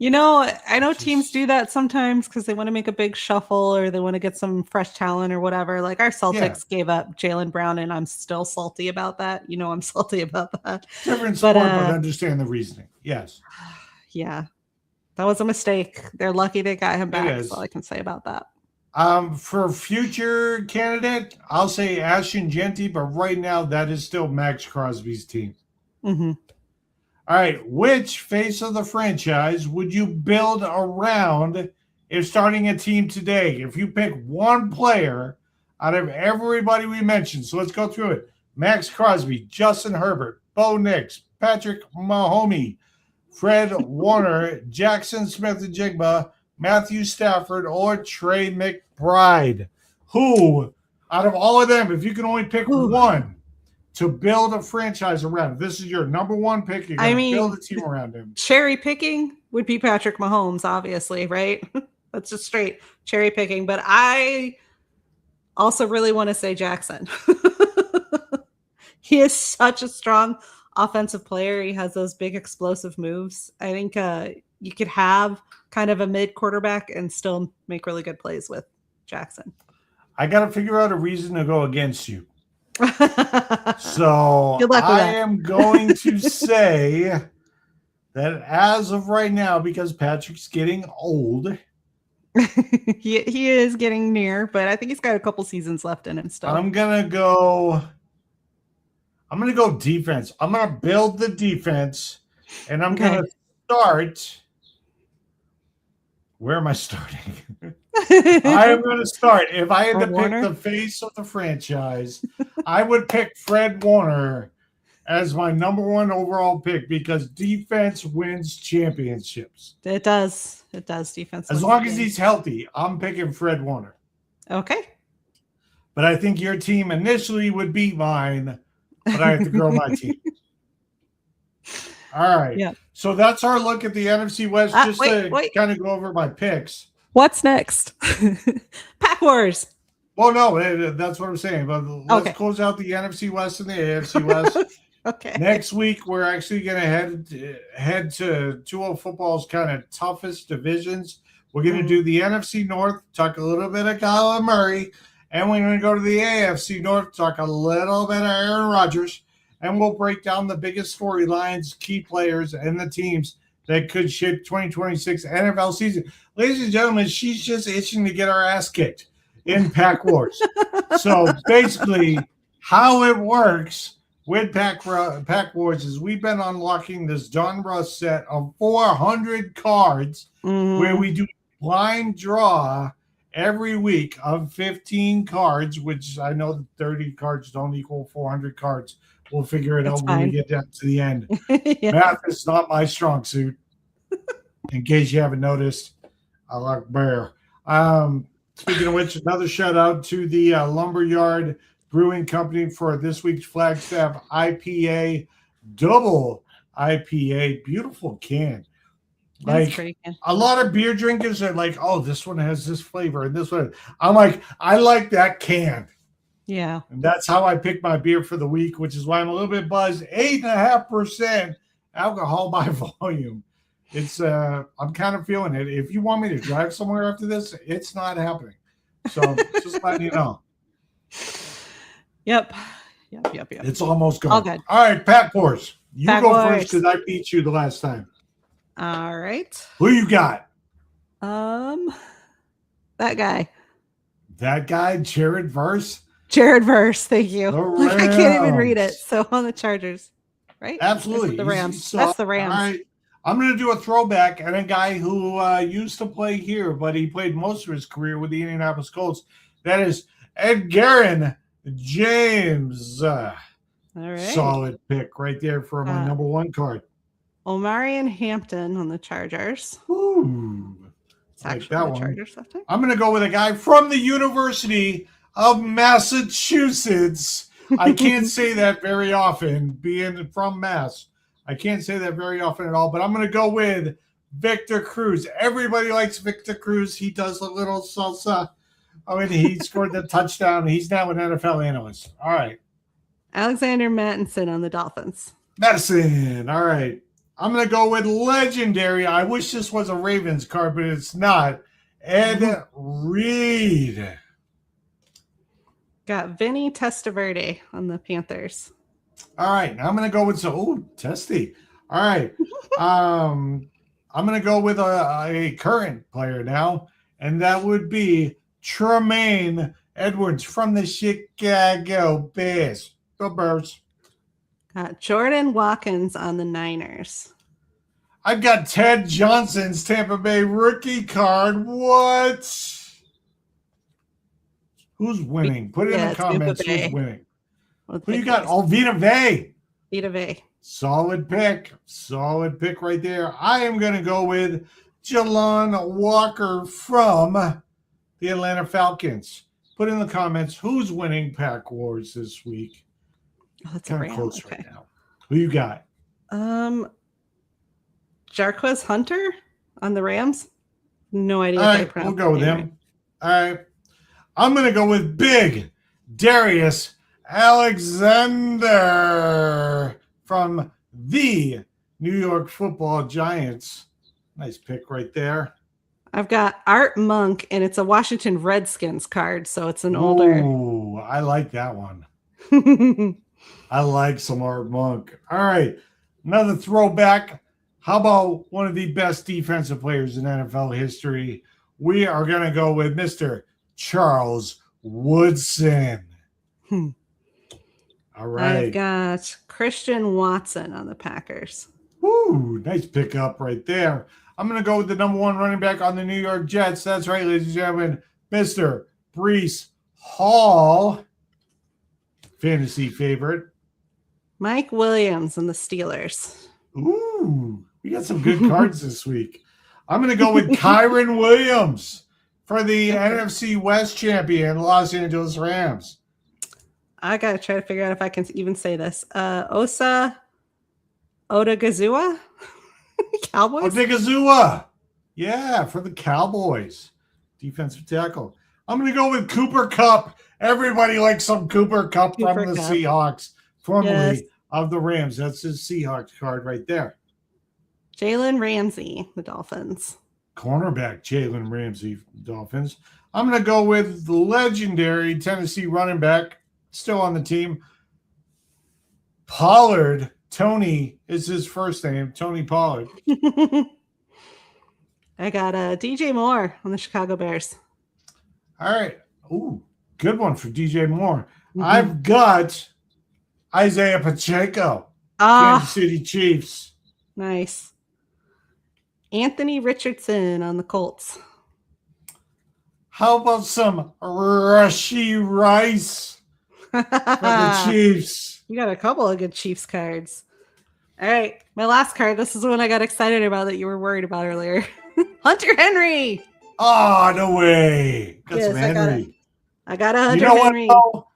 I know teams do that sometimes because they want to make a big shuffle or they want to get some fresh talent or whatever. Like our Celtics gave up Jaylen Brown, and I'm still salty about that. I'm salty about that. Different sport, but understand the reasoning. Yes. Yeah. That was a mistake. They're lucky they got him back. That's all I can say about that. For future candidate, I'll say Ashton Genty, but right now that is still Max Crosby's team. Mm-hmm. All right, which face of the franchise would you build around if starting a team today? If you pick one player out of everybody we mentioned, so let's go through it. Max Crosby, Justin Herbert, Bo Nix, Patrick Mahomes, Fred Warner, Jackson Smith-Njigba, Matthew Stafford, or Trey McBride. Who, out of all of them, if you can only pick one to build a franchise around, this is your number one pick. You're going to build a team around him. Cherry picking would be Patrick Mahomes, obviously, right? That's just straight cherry picking. But I also really want to say Jackson. He is such a strong offensive player. He has those big explosive moves. I think you could have kind of a mid quarterback and still make really good plays with Jackson. I got to figure out a reason to go against you. So I am going to say that as of right now, because Patrick's getting old. he is getting near, but I think he's got a couple seasons left in him still. I'm going to go defense. I'm going to build the defense, and I'm going to start. Where am I starting? I am going to start. If I had to pick the face of the franchise, I would pick Fred Warner as my number one overall pick because defense wins championships. It does. It does. Defense. As long as he's healthy, I'm picking Fred Warner. Okay. But I think your team initially would beat mine, but I have to grow my team. All right. Yeah. So that's our look at the NFC West, just to kind of go over my picks. What's next? Pack Wars. Well, no, that's what I'm saying. But let's close out the NFC West and the AFC West. Okay. Next week, we're actually going to head to two of football's kind of toughest divisions. We're going to do the NFC North, talk a little bit of Kyler Murray, and we're going to go to the AFC North, talk a little bit of Aaron Rodgers. And we'll break down the biggest storylines, key players, and the teams that could shape 2026 NFL season. Ladies and gentlemen, she's just itching to get our ass kicked in Pack Wars. So basically, how it works with Pack Wars is we've been unlocking this Don Russ set of 400 cards where we do blind draw every week of 15 cards, which I know 30 cards don't equal 400 cards. We'll figure it out when we get down to the end. Math is not my strong suit. In case you haven't noticed, I like bear. Speaking of which, another shout out to the Lumberyard Brewing Company for this week's Flagstaff IPA, double IPA, beautiful can. That's Like pretty good. a lot of beer drinkers are like, oh, this one has this flavor and this one. I'm like, I like that can. Yeah. And that's how I pick my beer for the week, which is why I'm a little bit buzzed. 8.5% alcohol by volume. It's I'm kind of feeling it. If you want me to drive somewhere after this, it's not happening. So just letting you know. Yep. It's almost gone. All good. All right, Pat Pours. You Pat go Pours. first because I beat you the last time. All right. Who you got? That guy. That guy, Jared Verse. Jared Verse, thank you. The I can't even read it. Rams. So on the Chargers, right? Absolutely. The Rams. So, That's the Rams. all right. I'm going to do a throwback and a guy who used to play here, but he played most of his career with the Indianapolis Colts. That is Edgerrin James. All right. Solid pick right there for my number one card. Omarion Hampton on the Chargers. Ooh. It's actually the Chargers left time. I'm going to go with a guy from the University of Massachusetts. I can't say that very often, being from Mass. I can't say that very often at all, but I'm going to go with Victor Cruz. Everybody likes Victor Cruz. He does a little salsa. I mean, he scored the touchdown. He's now an NFL analyst. All right. Alexander Mattinson on the Dolphins. Madison. All right. I'm going to go with legendary. I wish this was a Ravens card, but it's not. Ed Reed. Got Vinny Testaverde on the Panthers. All right. I'm going to go with Testy. All right. I'm going to go with a current player now, and that would be Tremaine Edwards from the Chicago Bears. Go Bears. Got Jordan Watkins on the Niners. I've got Ted Johnson's Tampa Bay rookie card. What? Who's winning? Put it in the comments. Who's winning? Who you got? Oh, Vita Vea. Vita Vea. Solid pick. Solid pick right there. I am going to go with Jalon Walker from the Atlanta Falcons. Put in the comments who's winning Pack Wars this week. Oh, that's kind of close right now. Who you got? Jarquez Hunter on the Rams. No idea. All right, we'll go with him. Right. All right. I'm going to go with Big Darius Alexander from the New York Football Giants. Nice pick right there. I've got Art Monk, and it's a Washington Redskins card, so it's an older. Oh, I like that one. I like some Art Monk. All right. Another throwback. How about one of the best defensive players in NFL history? We are going to go with Mr. Charles Woodson. All right. I've got Christian Watson on the Packers. Woo, nice pickup right there. I'm going to go with the number one running back on the New York Jets. That's right, ladies and gentlemen, Mr. Breece Hall. Fantasy favorite. Mike Williams and the Steelers. Ooh, we got some good cards this week. I'm going to go with Kyron Williams for the NFC West champion, Los Angeles Rams. I got to try to figure out if I can even say this. Osa Odigizua? Cowboys? Odigizua. Yeah, for the Cowboys. Defensive tackle. I'm going to go with Cooper Kupp. Everybody likes some Cooper Kupp from the Seahawks, formerly of the Rams. That's his Seahawks card right there. Jalen Ramsey, the Dolphins. Cornerback Jalen Ramsey, Dolphins. I'm going to go with the legendary Tennessee running back, still on the team. Pollard. Tony is his first name. Tony Pollard. I got DJ Moore on the Chicago Bears. All right. Ooh, good one for DJ Moore. Mm-hmm. I've got Isaiah Pacheco, Kansas City Chiefs. Nice. Anthony Richardson on the Colts. How about some Rashee Rice for the Chiefs? You got a couple of good Chiefs cards. All right. My last card. This is the one I got excited about that you were worried about earlier. Hunter Henry. Oh, no way. Got some Henry. I got a Hunter Henry. What?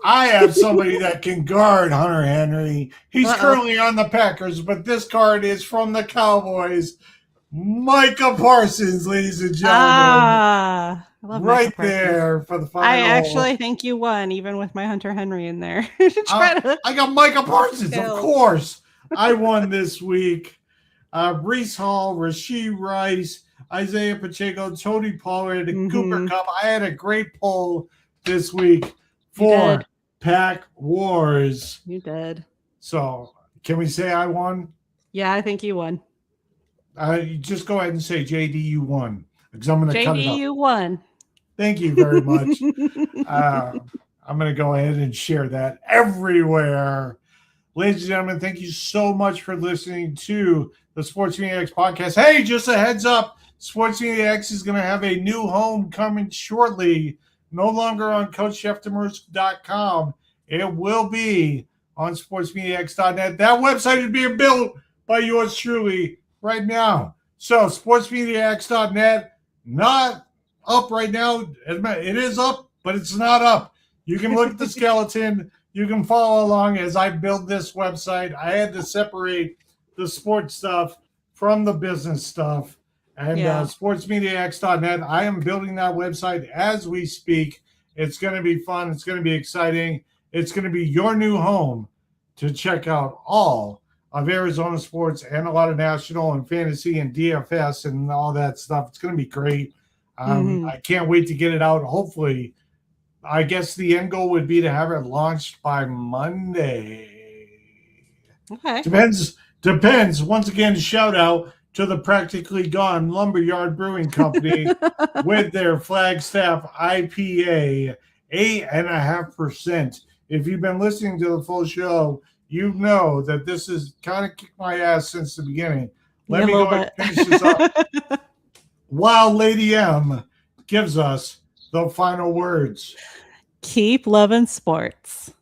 I have somebody that can guard Hunter Henry. He's currently on the Packers, but this card is from the Cowboys. Micah Parsons, ladies and gentlemen. I love right Micah Parsons. there for the final. I actually think you won, even with my Hunter Henry in there. I got Micah Parsons, of course. I won this week. Brees Hall, Rashee Rice, Isaiah Pacheco, Tony Pollard, Cooper Kupp. I had a great poll this week for Pack Wars. You did. So, can we say I won? Yeah, I think you won. Just go ahead and say, JD, you won. Because I'm going to cut it up. JD, you won. Thank you very much. I'm going to go ahead and share that everywhere. Ladies and gentlemen, thank you so much for listening to the Sports Media X podcast. Hey, just a heads up, Sports Media X is going to have a new home coming shortly. No longer on CoachJeffDemersk.com. It will be on SportsMediaX.net. That website is being built by yours truly right now. So, SportsMediaX.net, not up right now. It is up, but it's not up. You can look at the skeleton. You can follow along as I build this website. I had to separate the sports stuff from the business stuff. And SportsMediaX.net, I am building that website as we speak. It's going to be fun. It's going to be exciting. It's going to be your new home to check out all of Arizona sports and a lot of national and fantasy and DFS and all that stuff. It's going to be great. I can't wait to get it out. Hopefully, I guess the end goal would be to have it launched by Monday. Okay. Depends. Once again, shout out to the Practically Gone Lumberyard Brewing Company with their Flagstaff IPA, 8.5%. If you've been listening to the full show, you know that this has kind of kicked my ass since the beginning. Let me go ahead and finish this up. While Lady M gives us the final words. Keep loving sports.